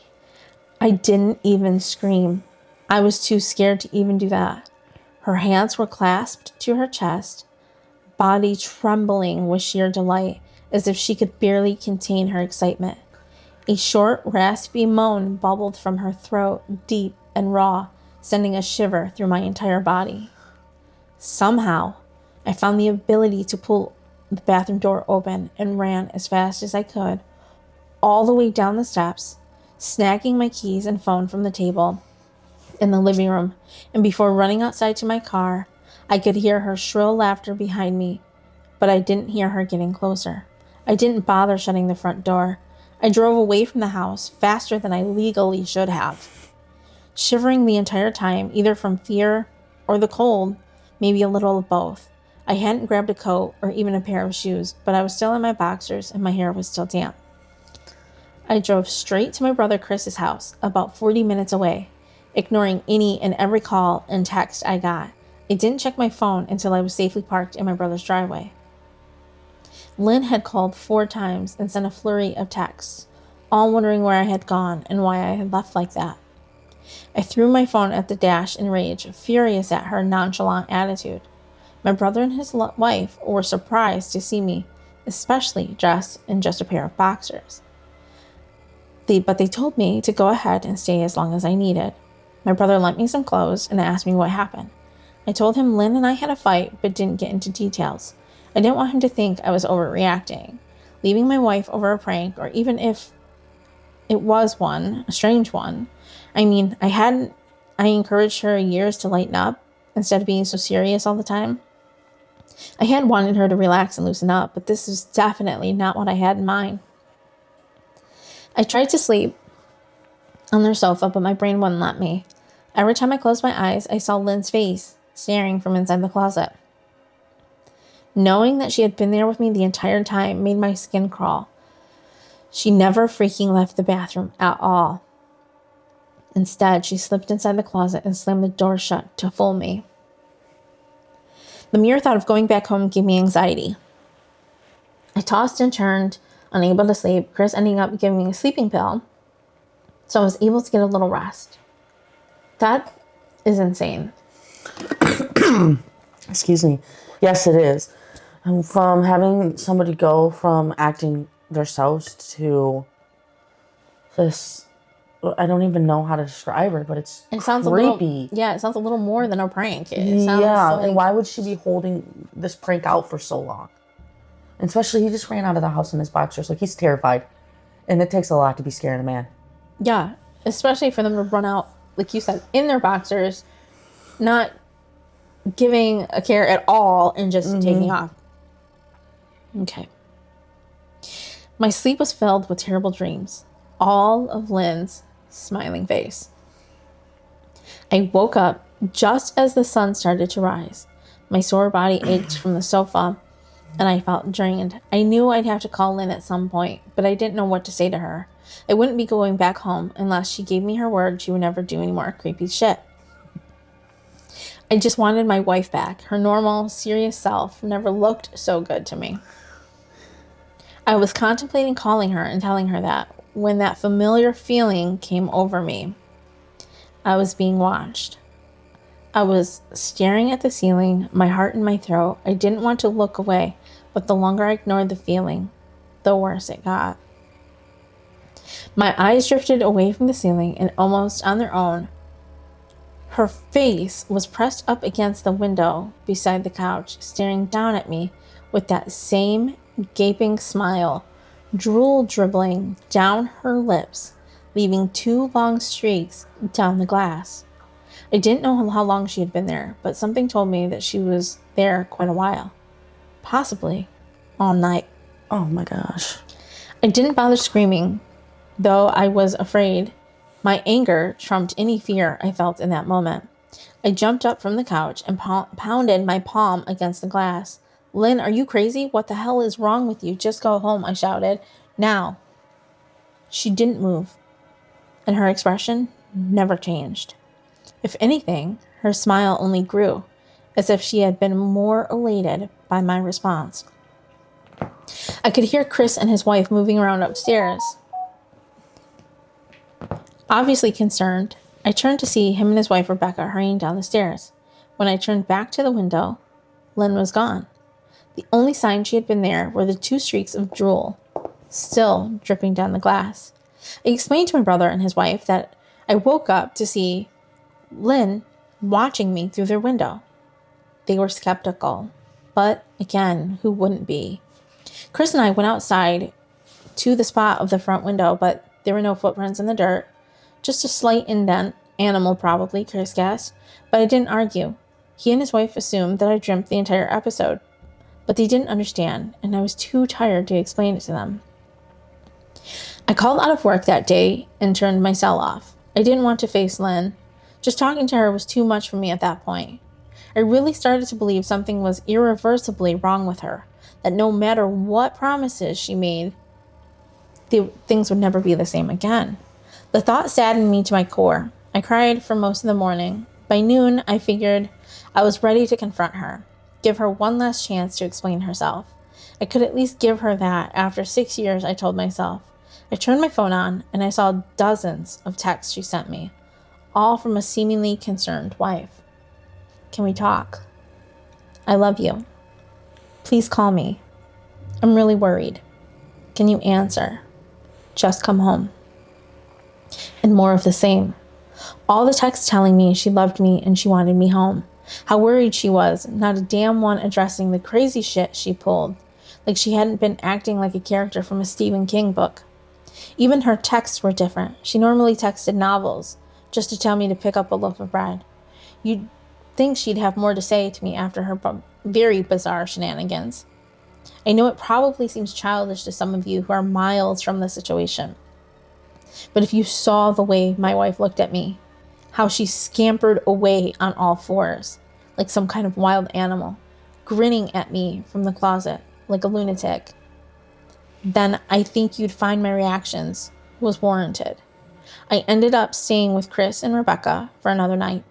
I didn't even scream. I was too scared to even do that. Her hands were clasped to her chest, body trembling with sheer delight, as if she could barely contain her excitement. A short, raspy moan bubbled from her throat, deep and raw, sending a shiver through my entire body. Somehow, I found the ability to pull the bathroom door open and ran as fast as I could, all the way down the steps, snagging my keys and phone from the table in the living room, and before running outside to my car, I could hear her shrill laughter behind me, but I didn't hear her getting closer. I didn't bother shutting the front door. I drove away from the house faster than I legally should have, shivering the entire time, either from fear or the cold, maybe a little of both. I hadn't grabbed a coat or even a pair of shoes, but I was still in my boxers and my hair was still damp. I drove straight to my brother Chris's house, about 40 minutes away, ignoring any and every call and text I got. I didn't check my phone until I was safely parked in my brother's driveway. Lynn had called 4 times and sent a flurry of texts, all wondering where I had gone and why I had left like that. I threw my phone at the dash in rage, furious at her nonchalant attitude. My brother and his wife were surprised to see me, especially dressed in just a pair of boxers. But they told me to go ahead and stay as long as I needed. My brother lent me some clothes and asked me what happened. I told him Lynn and I had a fight, but didn't get into details. I didn't want him to think I was overreacting, leaving my wife over a prank, or even if it was one, a strange one. I mean, I encouraged her years to lighten up instead of being so serious all the time. I had wanted her to relax and loosen up, but this was definitely not what I had in mind. I tried to sleep on their sofa, but my brain wouldn't let me. Every time I closed my eyes, I saw Lynn's face staring from inside the closet. Knowing that she had been there with me the entire time made my skin crawl. She never freaking left the bathroom at all. Instead, she slipped inside the closet and slammed the door shut to fool me. The mere thought of going back home gave me anxiety. I tossed and turned, unable to sleep, Chris ending up giving me a sleeping pill, so I was able to get a little rest. That is insane.
Excuse me. Yes, it is. From having somebody go from acting themselves to this, I don't even know how to describe her, but it sounds creepy.
It sounds a little more than a prank.
And why would she be holding this prank out for so long? And especially, he just ran out of the house in his boxers. Like, he's terrified. And it takes a lot to be scaring a man.
Yeah, especially for them to run out, like you said, in their boxers, not giving a care at all and just taking off. Okay. My sleep was filled with terrible dreams, all of Lynn's smiling face. I woke up just as the sun started to rise. My sore body ached from the sofa, and I felt drained. I knew I'd have to call Lynn at some point, but I didn't know what to say to her. I wouldn't be going back home unless she gave me her word she would never do any more creepy shit. I just wanted my wife back. Her normal, serious self never looked so good to me. I was contemplating calling her and telling her that when that familiar feeling came over me. I was being watched. I was staring at the ceiling, my heart in my throat. I didn't want to look away, but the longer I ignored the feeling, the worse it got. My eyes drifted away from the ceiling, and almost on their own, her face was pressed up against the window beside the couch, staring down at me with that same gaping smile, drool dribbling down her lips, leaving 2 long streaks down the glass. I didn't know how long she had been there, but something told me that she was there quite a while. Possibly all night.
Oh my gosh.
I didn't bother screaming, though I was afraid. My anger trumped any fear I felt in that moment. I jumped up from the couch and pounded my palm against the glass. "Lynn, are you crazy? What the hell is wrong with you? Just go home," I shouted. "Now." She didn't move, and her expression never changed. If anything, her smile only grew, as if she had been more elated by my response. I could hear Chris and his wife moving around upstairs. Obviously concerned, I turned to see him and his wife Rebecca hurrying down the stairs. When I turned back to the window, Lynn was gone. The only sign she had been there were the 2 streaks of drool still dripping down the glass. I explained to my brother and his wife that I woke up to see Lynn watching me through their window. They were skeptical, but again, who wouldn't be? Chris and I went outside to the spot of the front window, but there were no footprints in the dirt, just a slight indent, animal probably, Chris guessed, but I didn't argue. He and his wife assumed that I dreamt the entire episode, but they didn't understand, and I was too tired to explain it to them. I called out of work that day and turned my cell off. I didn't want to face Lynn. Just talking to her was too much for me at that point. I really started to believe something was irreversibly wrong with her, that no matter what promises she made, things would never be the same again. The thought saddened me to my core. I cried for most of the morning. By noon, I figured I was ready to confront her, give her one last chance to explain herself. I could at least give her that after 6 years, I told myself. I turned my phone on, and I saw dozens of texts she sent me, all from a seemingly concerned wife. Can we talk? I love you. Please call me. I'm really worried. Can you answer? Just come home. And more of the same. All the texts telling me she loved me and she wanted me home. How worried she was, not a damn one addressing the crazy shit she pulled, like she hadn't been acting like a character from a Stephen King book. Even her texts were different. She normally texted novels, just to tell me to pick up a loaf of bread. You'd think she'd have more to say to me after her very bizarre shenanigans. I know it probably seems childish to some of you who are miles from the situation. But if you saw the way my wife looked at me, how she scampered away on all fours, like some kind of wild animal, grinning at me from the closet, like a lunatic, then I think you'd find my reactions was warranted. I ended up staying with Chris and Rebecca for another night.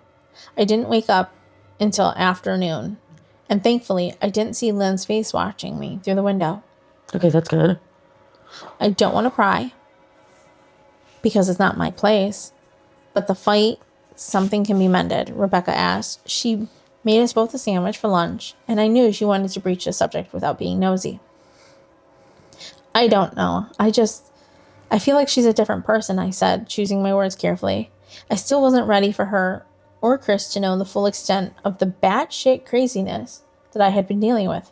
I didn't wake up until afternoon, and thankfully, I didn't see Lynn's face watching me through the window.
Okay, that's good.
I don't want to cry, because it's not my place, but the fight, something can be mended, Rebecca asked. She made us both a sandwich for lunch, and I knew she wanted to breach the subject without being nosy. I don't know. I feel like she's a different person, I said, choosing my words carefully. I still wasn't ready for her or Chris to know the full extent of the batshit craziness that I had been dealing with.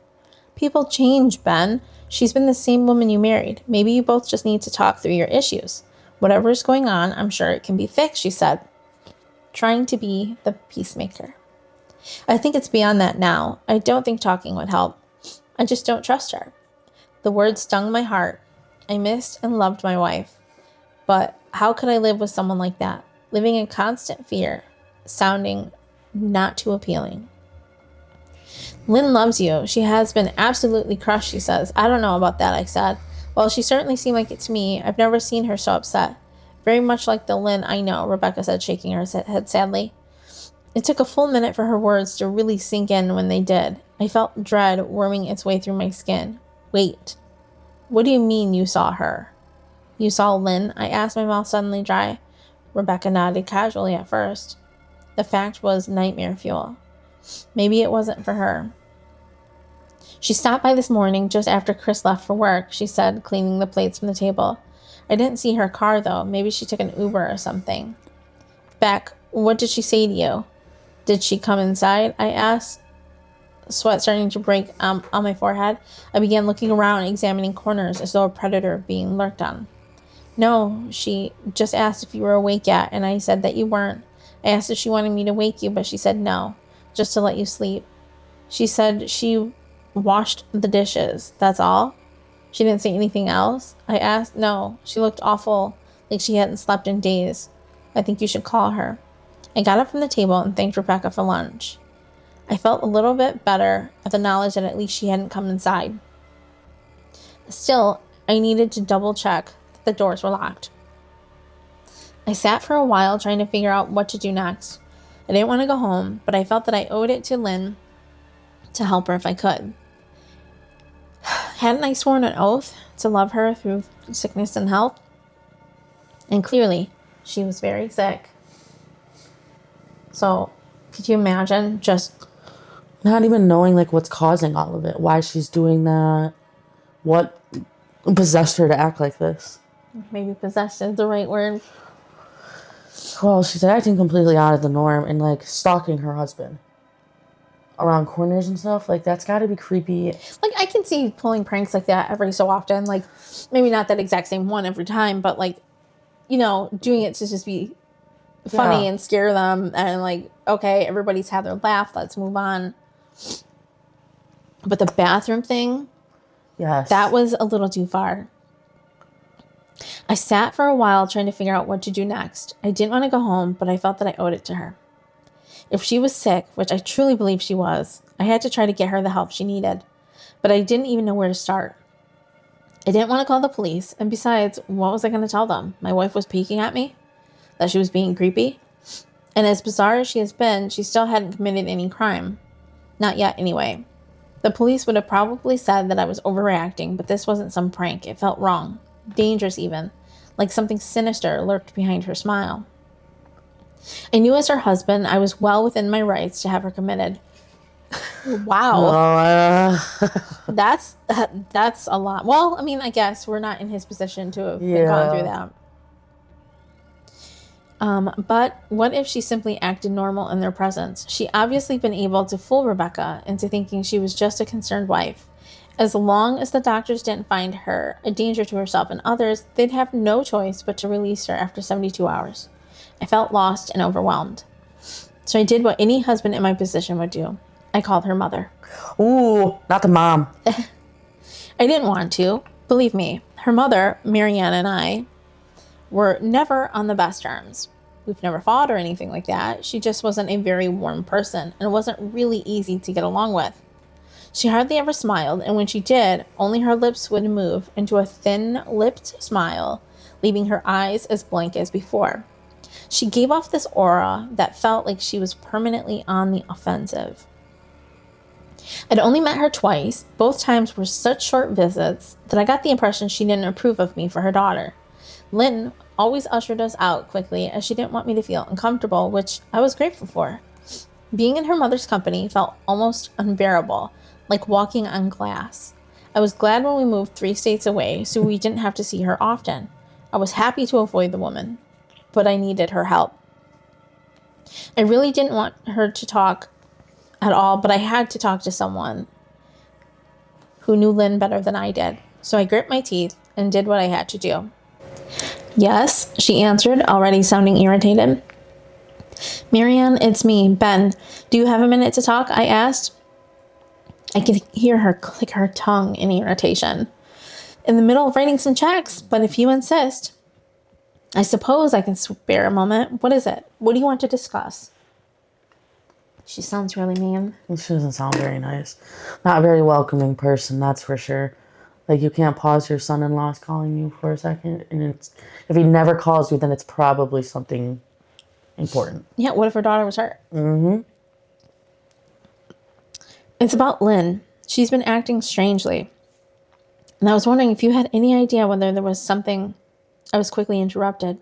People change, Ben. She's been the same woman you married. Maybe you both just need to talk through your issues. Whatever's going on, I'm sure it can be fixed, she said, trying to be the peacemaker. I think it's beyond that now. I don't think talking would help. I just don't trust her. The words stung my heart. I missed and loved my wife. But how could I live with someone like that? Living in constant fear, sounding not too appealing. Lynn loves you. She has been absolutely crushed, she says. I don't know about that, I said. Well, she certainly seemed like it to me. I've never seen her so upset. Very much like the Lynn I know, Rebecca said, shaking her head sadly. It took a full minute for her words to really sink in when they did. I felt dread worming its way through my skin. Wait. What do you mean you saw her? You saw Lynn? I asked, my mouth suddenly dry. Rebecca nodded casually at first. The fact was nightmare fuel. Maybe it wasn't for her. She stopped by this morning just after Chris left for work, she said, cleaning the plates from the table. I didn't see her car, though. Maybe she took an Uber or something. Beck, what did she say to you? Did she come inside? I asked, sweat starting to break on my forehead. I began looking around, examining corners as though a predator being lurked on. No, she just asked if you were awake yet, and I said that you weren't. I asked if she wanted me to wake you, but she said no, just to let you sleep. She said she washed the dishes, that's all? She didn't say anything else? I asked. No, she looked awful, like she hadn't slept in days. I think you should call her. I got up from the table and thanked Rebecca for lunch. I felt a little bit better at the knowledge that at least she hadn't come inside. Still, I needed to double check that the doors were locked. I sat for a while trying to figure out what to do next. I didn't want to go home, but I felt that I owed it to Lynn to help her if I could. Hadn't I sworn an oath to love her through sickness and health? And clearly, she was very sick. So, could you imagine just
Not even knowing like what's causing all of it, why she's doing that, what possessed her to act like this.
Maybe possessed is the right word.
Well, she's acting completely out of the norm and like stalking her husband around corners and stuff. Like, that's got to be creepy.
Like, I can see pulling pranks like that every so often. Like, maybe not that exact same one every time, but like, you know, doing it to just be funny and scare them. And like, okay, everybody's had their laugh. Let's move on. But the bathroom thing,
Yes.
that was a little too far. I sat for a while trying to figure out what to do next. I didn't want to go home, but I felt that I owed it to her. If she was sick, which I truly believe she was, I had to try to get her the help she needed. But I didn't even know where to start. I didn't want to call the police, and besides, what was I going to tell them? My wife was peeking at me? That she was being creepy? And as bizarre as she has been, she still hadn't committed any crime. Not yet, anyway. The police would have probably said that I was overreacting, but this wasn't some prank. It felt wrong. Dangerous even. Like something sinister lurked behind her smile. I knew as her husband, I was well within my rights to have her committed. Wow. That's a lot. Well, I mean, I guess we're not in his position to have gone through that. But what if she simply acted normal in their presence? She obviously been able to fool Rebecca into thinking she was just a concerned wife. As long as the doctors didn't find her a danger to herself and others, they'd have no choice but to release her after 72 hours. I felt lost and overwhelmed. So I did what any husband in my position would do. I called her mother.
Ooh, not the mom.
I didn't want to. Believe me, her mother, Marianne, and I were never on the best terms. We've never fought or anything like that. She just wasn't a very warm person and wasn't really easy to get along with. She hardly ever smiled, and when she did, only her lips would move into a thin-lipped smile, leaving her eyes as blank as before. She gave off this aura that felt like she was permanently on the offensive. I'd only met her twice. Both times were such short visits that I got the impression she didn't approve of me for her daughter. Lynn always ushered us out quickly as she didn't want me to feel uncomfortable, which I was grateful for. Being in her mother's company felt almost unbearable, like walking on glass. I was glad when we moved 3 states away so we didn't have to see her often. I was happy to avoid the woman, but I needed her help. I really didn't want her to talk at all, but I had to talk to someone who knew Lynn better than I did. So I gripped my teeth and did what I had to do. Yes, she answered, already sounding irritated. Marianne, it's me, Ben. Do you have a minute to talk? I asked. I could hear her click her tongue in irritation. In the middle of writing some checks, but if you insist. I suppose I can spare a moment. What is it? What do you want to discuss? She sounds really mean.
She doesn't sound very nice. Not a very welcoming person, that's for sure. Like, you can't pause your son-in-law's calling you for a second. And if he never calls you, then it's probably something important.
Yeah, what if her daughter was hurt?
Mm-hmm.
It's about Lynn. She's been acting strangely. And I was wondering if you had any idea whether there was something. I was quickly interrupted.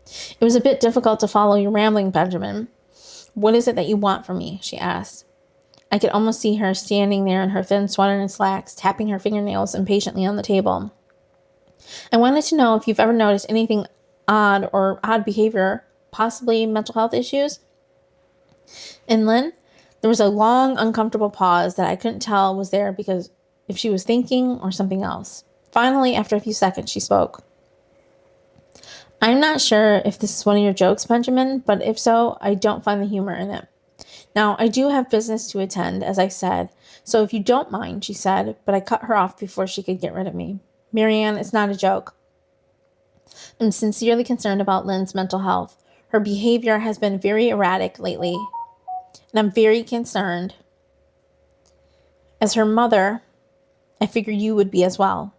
It was a bit difficult to follow your rambling, Benjamin. What is it that you want from me? She asked. I could almost see her standing there in her thin sweater and slacks, tapping her fingernails impatiently on the table. I wanted to know if you've ever noticed anything odd or odd behavior, possibly mental health issues. In Lynn, there was a long, uncomfortable pause that I couldn't tell was there because if she was thinking or something else. Finally, after a few seconds, she spoke. I'm not sure if this is one of your jokes, Benjamin, but if so, I don't find the humor in it. Now, I do have business to attend, as I said, so if you don't mind, she said, but I cut her off before she could get rid of me. Marianne, it's not a joke. I'm sincerely concerned about Lynn's mental health. Her behavior has been very erratic lately, and I'm very concerned. As her mother, I figured you would be as well.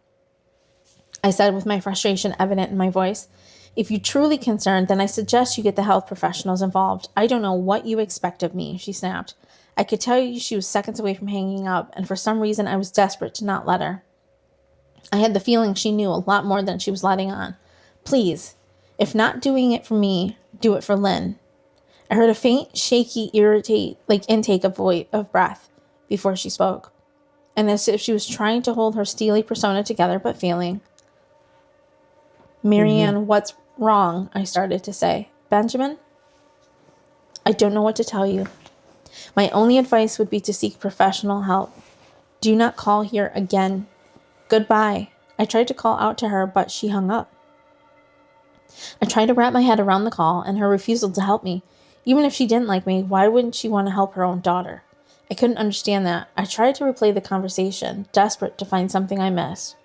I said with my frustration evident in my voice. If you're truly concerned, then I suggest you get the health professionals involved. I don't know what you expect of me, she snapped. I could tell you she was seconds away from hanging up, and for some reason I was desperate to not let her. I had the feeling she knew a lot more than she was letting on. Please, if not doing it for me, do it for Lynn. I heard a faint, shaky, intake of breath before she spoke, and as if she was trying to hold her steely persona together but failing. Marianne, what's wrong? I started to say. Benjamin? I don't know what to tell you. My only advice would be to seek professional help. Do not call here again. Goodbye. I tried to call out to her, but she hung up. I tried to wrap my head around the call and her refusal to help me. Even if she didn't like me, why wouldn't she want to help her own daughter? I couldn't understand that. I tried to replay the conversation, desperate to find something I missed.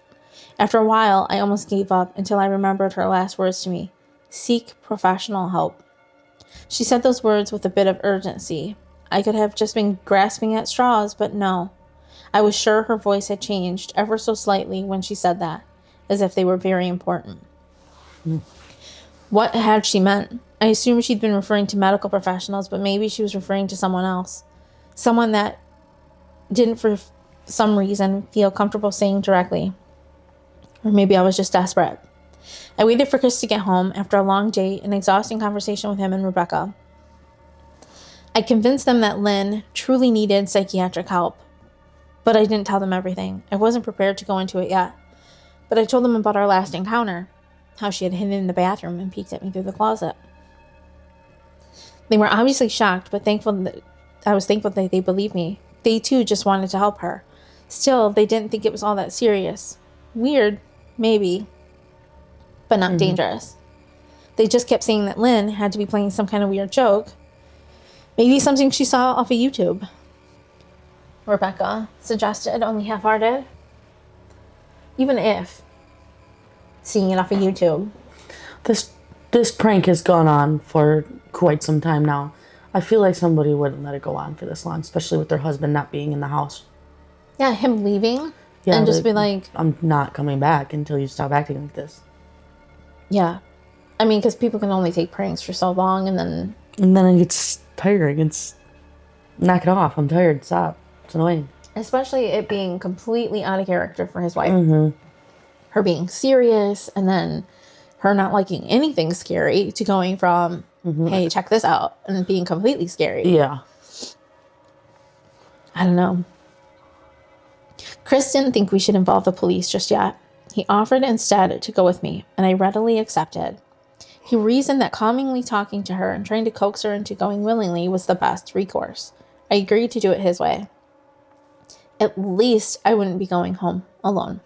After a while, I almost gave up until I remembered her last words to me. Seek professional help. She said those words with a bit of urgency. I could have just been grasping at straws, but no. I was sure her voice had changed ever so slightly when she said that, as if they were very important. What had she meant? I assumed she'd been referring to medical professionals, but maybe she was referring to someone else. Someone that didn't, for some reason, feel comfortable saying directly. Or maybe I was just desperate. I waited for Chris to get home after a long day and exhausting conversation with him and Rebecca. I convinced them that Lynn truly needed psychiatric help, but I didn't tell them everything. I wasn't prepared to go into it yet, but I told them about our last encounter, how she had hidden in the bathroom and peeked at me through the closet. They were obviously shocked, but I was thankful that they believed me. They too just wanted to help her. Still, they didn't think it was all that serious. Weird, maybe, but not dangerous. They just kept saying that Lynn had to be playing some kind of weird joke. Maybe something she saw off of YouTube. Rebecca suggested, only half-hearted. Even if seeing it off of YouTube.
This prank has gone on for quite some time now. I feel like somebody wouldn't let it go on for this long, especially with their husband not being in the house.
Yeah, him leaving and just be like,
I'm not coming back until you stop acting like this.
Yeah. I mean, because people can only take pranks for so long and then
it gets tiring. It's knock it off. I'm tired. Stop. It's annoying.
Especially it being completely out of character for his wife. Her being serious and then her not liking anything scary to going from, hey, check this out, and being completely scary.
Yeah.
I don't know. Chris didn't think we should involve the police just yet. He offered instead to go with me, and I readily accepted. He reasoned that calmingly talking to her and trying to coax her into going willingly was the best recourse. I agreed to do it his way. At least I wouldn't be going home alone.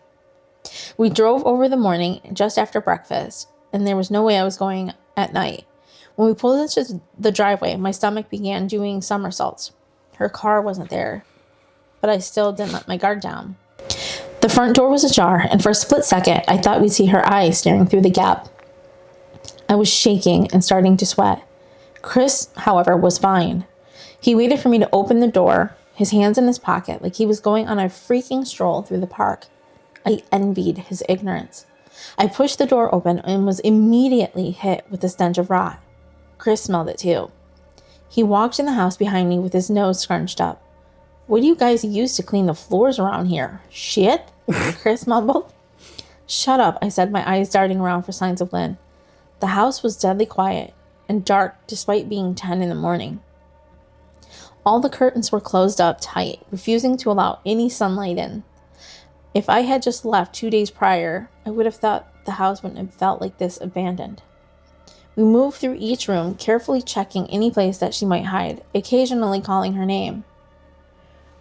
We drove over the morning just after breakfast, and there was no way I was going at night. When we pulled into the driveway, my stomach began doing somersaults. Her car wasn't there, but I still didn't let my guard down. The front door was ajar, and for a split second, I thought we'd see her eyes staring through the gap. I was shaking and starting to sweat. Chris, however, was fine. He waited for me to open the door, his hands in his pocket, like he was going on a freaking stroll through the park. I envied his ignorance. I pushed the door open and was immediately hit with the stench of rot. Chris smelled it too. He walked in the house behind me with his nose scrunched up. What do you guys use to clean the floors around here? Shit? Chris mumbled. Shut up, I said, my eyes darting around for signs of Lynn. The house was deadly quiet and dark despite being 10 in the morning. All the curtains were closed up tight, refusing to allow any sunlight in. If I had just left 2 days prior, I would have thought the house wouldn't have felt like this abandoned. We moved through each room, carefully checking any place that she might hide, occasionally calling her name.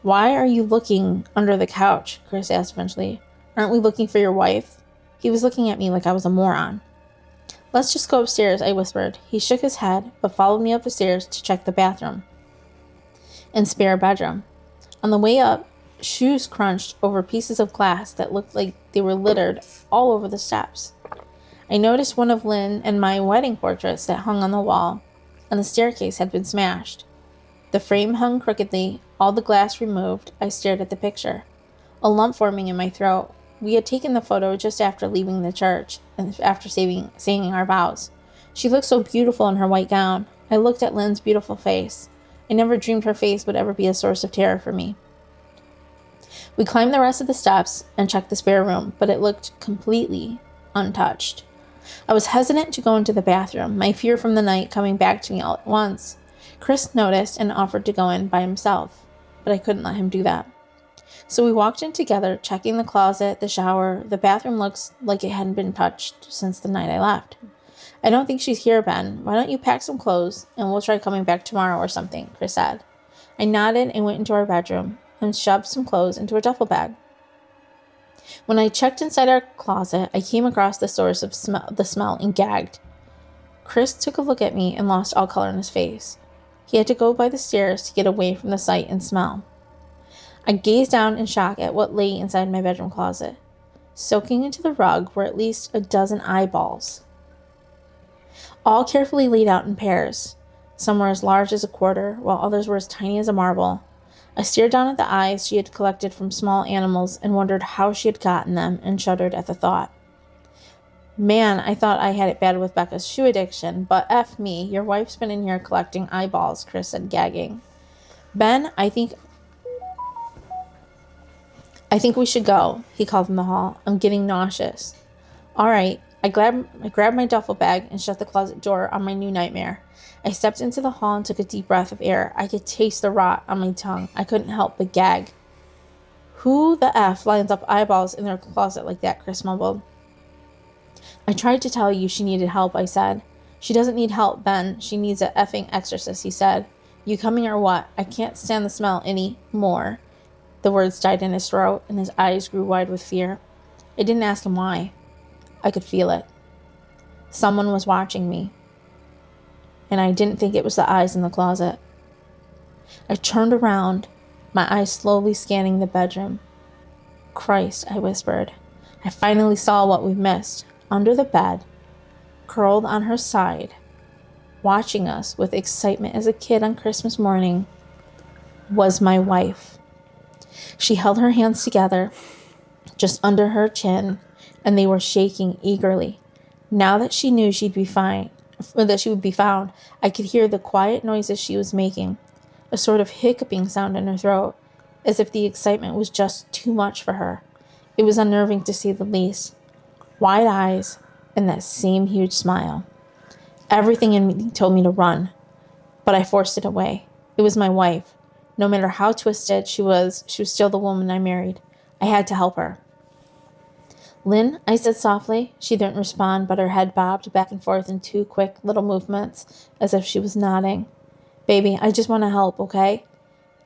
Why are you looking under the couch? Chris asked eventually. Aren't we looking for your wife? He was looking at me like I was a moron. Let's just go upstairs, I whispered. He shook his head, but followed me up the stairs to check the bathroom and spare bedroom. On the way up, shoes crunched over pieces of glass that looked like they were littered all over the steps. I noticed one of Lynn and my wedding portraits that hung on the wall, and the staircase had been smashed. The frame hung crookedly, all the glass removed. I stared at the picture, a lump forming in my throat. We had taken the photo just after leaving the church and after saying our vows. She looked so beautiful in her white gown. I looked at Lynn's beautiful face. I never dreamed her face would ever be a source of terror for me. We climbed the rest of the steps and checked the spare room, but it looked completely untouched. I was hesitant to go into the bathroom, my fear from the night coming back to me all at once. Chris noticed and offered to go in by himself, but I couldn't let him do that. So we walked in together, checking the closet, the shower. The bathroom looks like it hadn't been touched since the night I left. I don't think she's here, Ben. Why don't you pack some clothes and we'll try coming back tomorrow or something, Chris said. I nodded and went into our bedroom and shoved some clothes into a duffel bag. When I checked inside our closet, I came across the source of the smell and gagged. Chris took a look at me and lost all color in his face. He had to go by the stairs to get away from the sight and smell. I gazed down in shock at what lay inside my bedroom closet. Soaking into the rug were at least a dozen eyeballs, all carefully laid out in pairs. Some were as large as a quarter, while others were as tiny as a marble. I stared down at the eyes she had collected from small animals and wondered how she had gotten them and shuddered at the thought. Man, I thought I had it bad with Becca's shoe addiction, but F me, your wife's been in here collecting eyeballs, Chris said, gagging. Ben, I think we should go, he called from the hall. I'm getting nauseous. All right. I grabbed my duffel bag and shut the closet door on my new nightmare. I stepped into the hall and took a deep breath of air. I could taste the rot on my tongue. I couldn't help but gag. Who the F lines up eyeballs in their closet like that, Chris mumbled. I tried to tell you she needed help, I said. She doesn't need help, Ben. She needs a effing exorcist, he said. You coming or what? I can't stand the smell any more. The words died in his throat, and his eyes grew wide with fear. I didn't ask him why. I could feel it. Someone was watching me, and I didn't think it was the eyes in the closet. I turned around, my eyes slowly scanning the bedroom. Christ, I whispered. I finally saw what we've missed. Under the bed, curled on her side, watching us with excitement as a kid on Christmas morning, was my wife. She held her hands together just under her chin, and they were shaking eagerly. Now that she knew she'd be fine, that she would be found, I could hear the quiet noises she was making, a sort of hiccuping sound in her throat, as if the excitement was just too much for her. It was unnerving to say the least. Wide eyes and that same huge smile. Everything in me told me to run, but I forced it away. It was my wife. No matter how twisted she was still the woman I married. I had to help her. Lynn, I said softly. She didn't respond, but her head bobbed back and forth in two quick little movements, as if she was nodding. Baby, I just want to help, okay?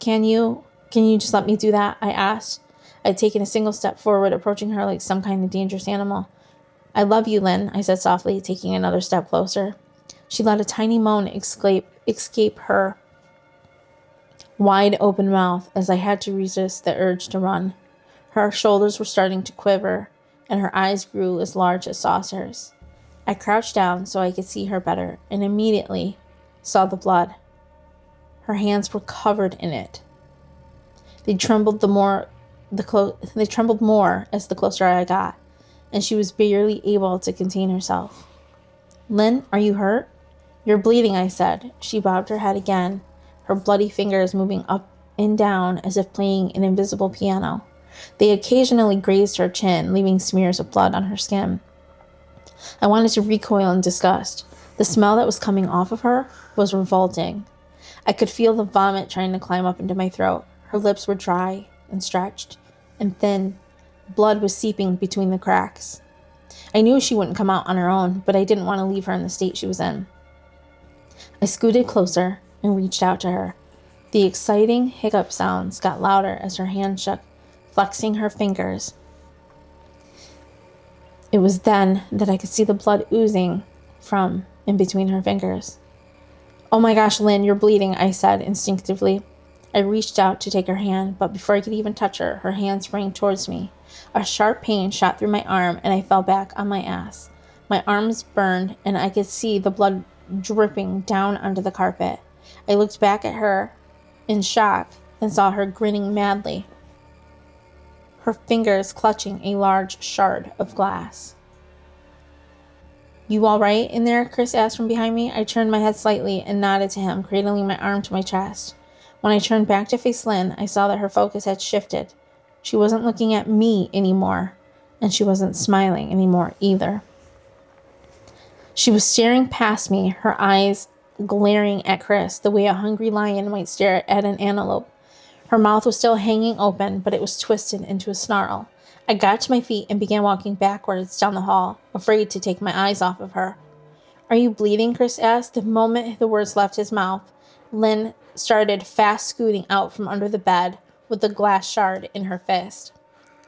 Can you just let me do that? I asked. I'd taken a single step forward, approaching her like some kind of dangerous animal. I love you, Lynn, I said softly, taking another step closer. She let a tiny moan escape her wide open mouth as I had to resist the urge to run. Her shoulders were starting to quiver, and her eyes grew as large as saucers. I crouched down so I could see her better, and immediately saw the blood. Her hands were covered in it. They trembled more as the closer I got, and she was barely able to contain herself. Lynn, are you hurt? You're bleeding, I said. She bobbed her head again, her bloody fingers moving up and down as if playing an invisible piano. They occasionally grazed her chin, leaving smears of blood on her skin. I wanted to recoil in disgust. The smell that was coming off of her was revolting. I could feel the vomit trying to climb up into my throat. Her lips were dry and stretched and thin. Blood was seeping between the cracks. I knew she wouldn't come out on her own, but I didn't want to leave her in the state she was in. I scooted closer and reached out to her. The exciting hiccup sounds got louder as her hand shook, flexing her fingers. It was then that I could see the blood oozing from in between her fingers. Oh my gosh, Lynn, you're bleeding, I said instinctively. I reached out to take her hand, but before I could even touch her, her hand sprang towards me. A sharp pain shot through my arm, and I fell back on my ass. My arms burned, and I could see the blood dripping down onto the carpet. I looked back at her in shock and saw her grinning madly, her fingers clutching a large shard of glass. You all right in there? Chris asked from behind me. I turned my head slightly and nodded to him, cradling my arm to my chest. When I turned back to face Lynn, I saw that her focus had shifted. She wasn't looking at me anymore, and she wasn't smiling anymore either. She was staring past me, her eyes glaring at Chris the way a hungry lion might stare at an antelope. Her mouth was still hanging open, but it was twisted into a snarl. I got to my feet and began walking backwards down the hall, afraid to take my eyes off of her. Are you bleeding? Chris asked. The moment the words left his mouth, Lynn started fast scooting out from under the bed with the glass shard in her fist.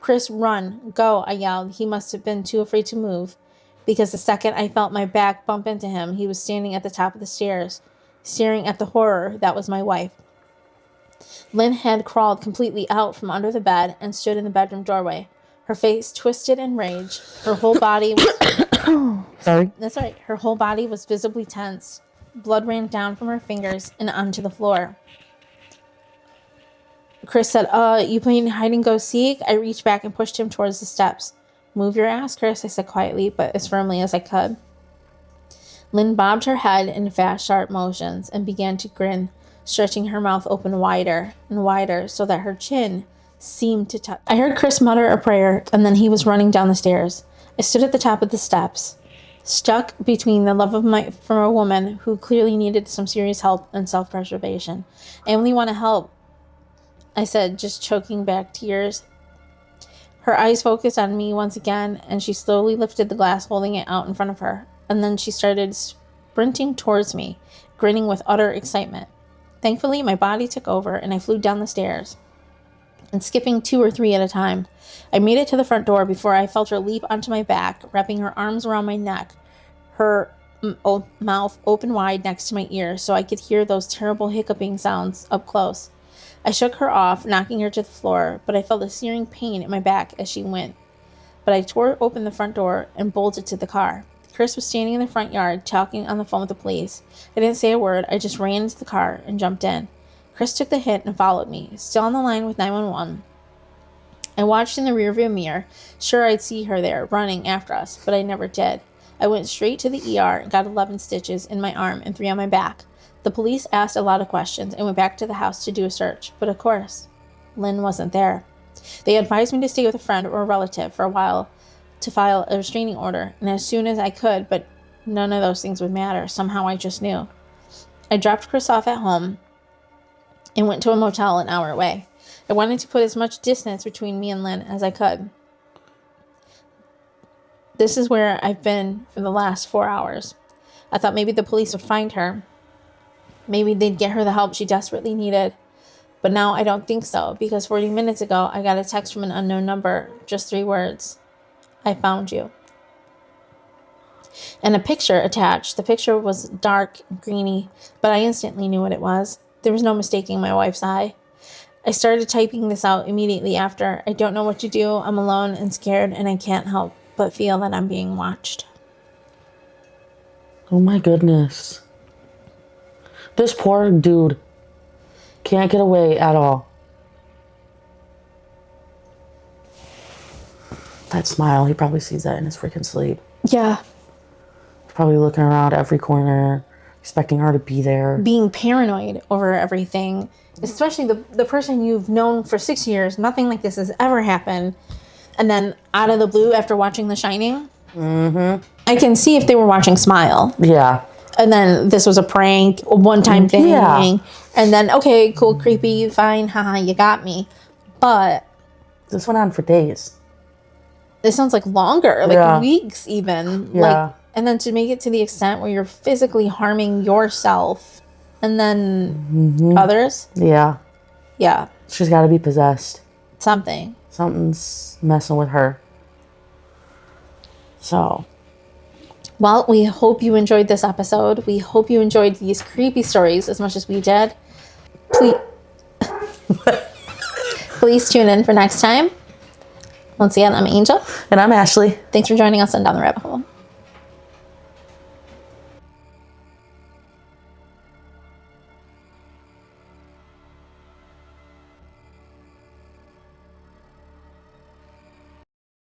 Chris, run, go, I yelled. He must have been too afraid to move, because the second I felt my back bump into him, he was standing at the top of the stairs, staring at the horror that was my wife. Lynn had crawled completely out from under the bed and stood in the bedroom doorway, her face twisted in rage. Her whole body was...
Sorry.
That's all right. Her whole body was visibly tense. Blood ran down from her fingers and onto the floor. Chris said, you playing hide and go seek? I reached back and pushed him towards the steps. Move your ass, Chris, I said quietly, but as firmly as I could. Lynn bobbed her head in fast, sharp motions and began to grin, stretching her mouth open wider and wider so that her chin seemed to touch. I heard Chris mutter a prayer, and then he was running down the stairs. I stood at the top of the steps, stuck between the love of from a woman who clearly needed some serious help and self-preservation. I only want to help, I said, just choking back tears. Her eyes focused on me once again, and she slowly lifted the glass, holding it out in front of her. And then she started sprinting towards me, grinning with utter excitement. Thankfully, my body took over, and I flew down the stairs, and skipping 2 or 3 at a time. I made it to the front door before I felt her leap onto my back, wrapping her arms around my neck, her mouth open wide next to my ear so I could hear those terrible hiccuping sounds up close. I shook her off, knocking her to the floor, but I felt a searing pain in my back as she went. But I tore open the front door and bolted to the car. Chris was standing in the front yard, talking on the phone with the police. I didn't say a word. I just ran into the car and jumped in. Chris took the hit and followed me, still on the line with 911. I watched in the rearview mirror, sure I'd see her there, running after us, but I never did. I went straight to the ER and got 11 stitches in my arm and 3 on my back. The police asked a lot of questions and went back to the house to do a search, but of course, Lynn wasn't there. They advised me to stay with a friend or a relative for a while to file a restraining order, and as soon as I could, but none of those things would matter. Somehow I just knew. I dropped Chris off at home and went to a motel an hour away. I wanted to put as much distance between me and Lynn as I could. This is where I've been for the last 4 hours. I thought maybe the police would find her. Maybe they'd get her the help she desperately needed. But now I don't think so, because 40 minutes ago, I got a text from an unknown number. Just 3 words. I found you. And a picture attached. The picture was dark, greeny, but I instantly knew what it was. There was no mistaking my wife's eye. I started typing this out immediately after. I don't know what to do. I'm alone and scared, and I can't help but feel that I'm being watched.
Oh my goodness. This poor dude can't get away at all. That smile, he probably sees that in his freaking sleep.
Yeah.
He's probably looking around every corner, expecting her to be there.
Being paranoid over everything, especially the person you've known for 6 years. Nothing like this has ever happened. And then out of the blue, after watching The Shining, I can see if they were watching Smile.
Yeah.
And then this was a prank, a one-time thing.
Yeah.
And then, okay, cool, creepy, fine, haha, you got me. But
this went on for days.
This sounds like longer, like weeks even.
Yeah.
Like, and then to make it to the extent where you're physically harming yourself and then others.
Yeah.
Yeah.
She's got to be possessed.
Something.
Something's messing with her. So.
Well, we hope you enjoyed this episode. We hope you enjoyed these creepy stories as much as we did. Please tune in for next time. Once again, I'm Angel.
And I'm Ashley.
Thanks for joining us on Down the Rabbit Hole.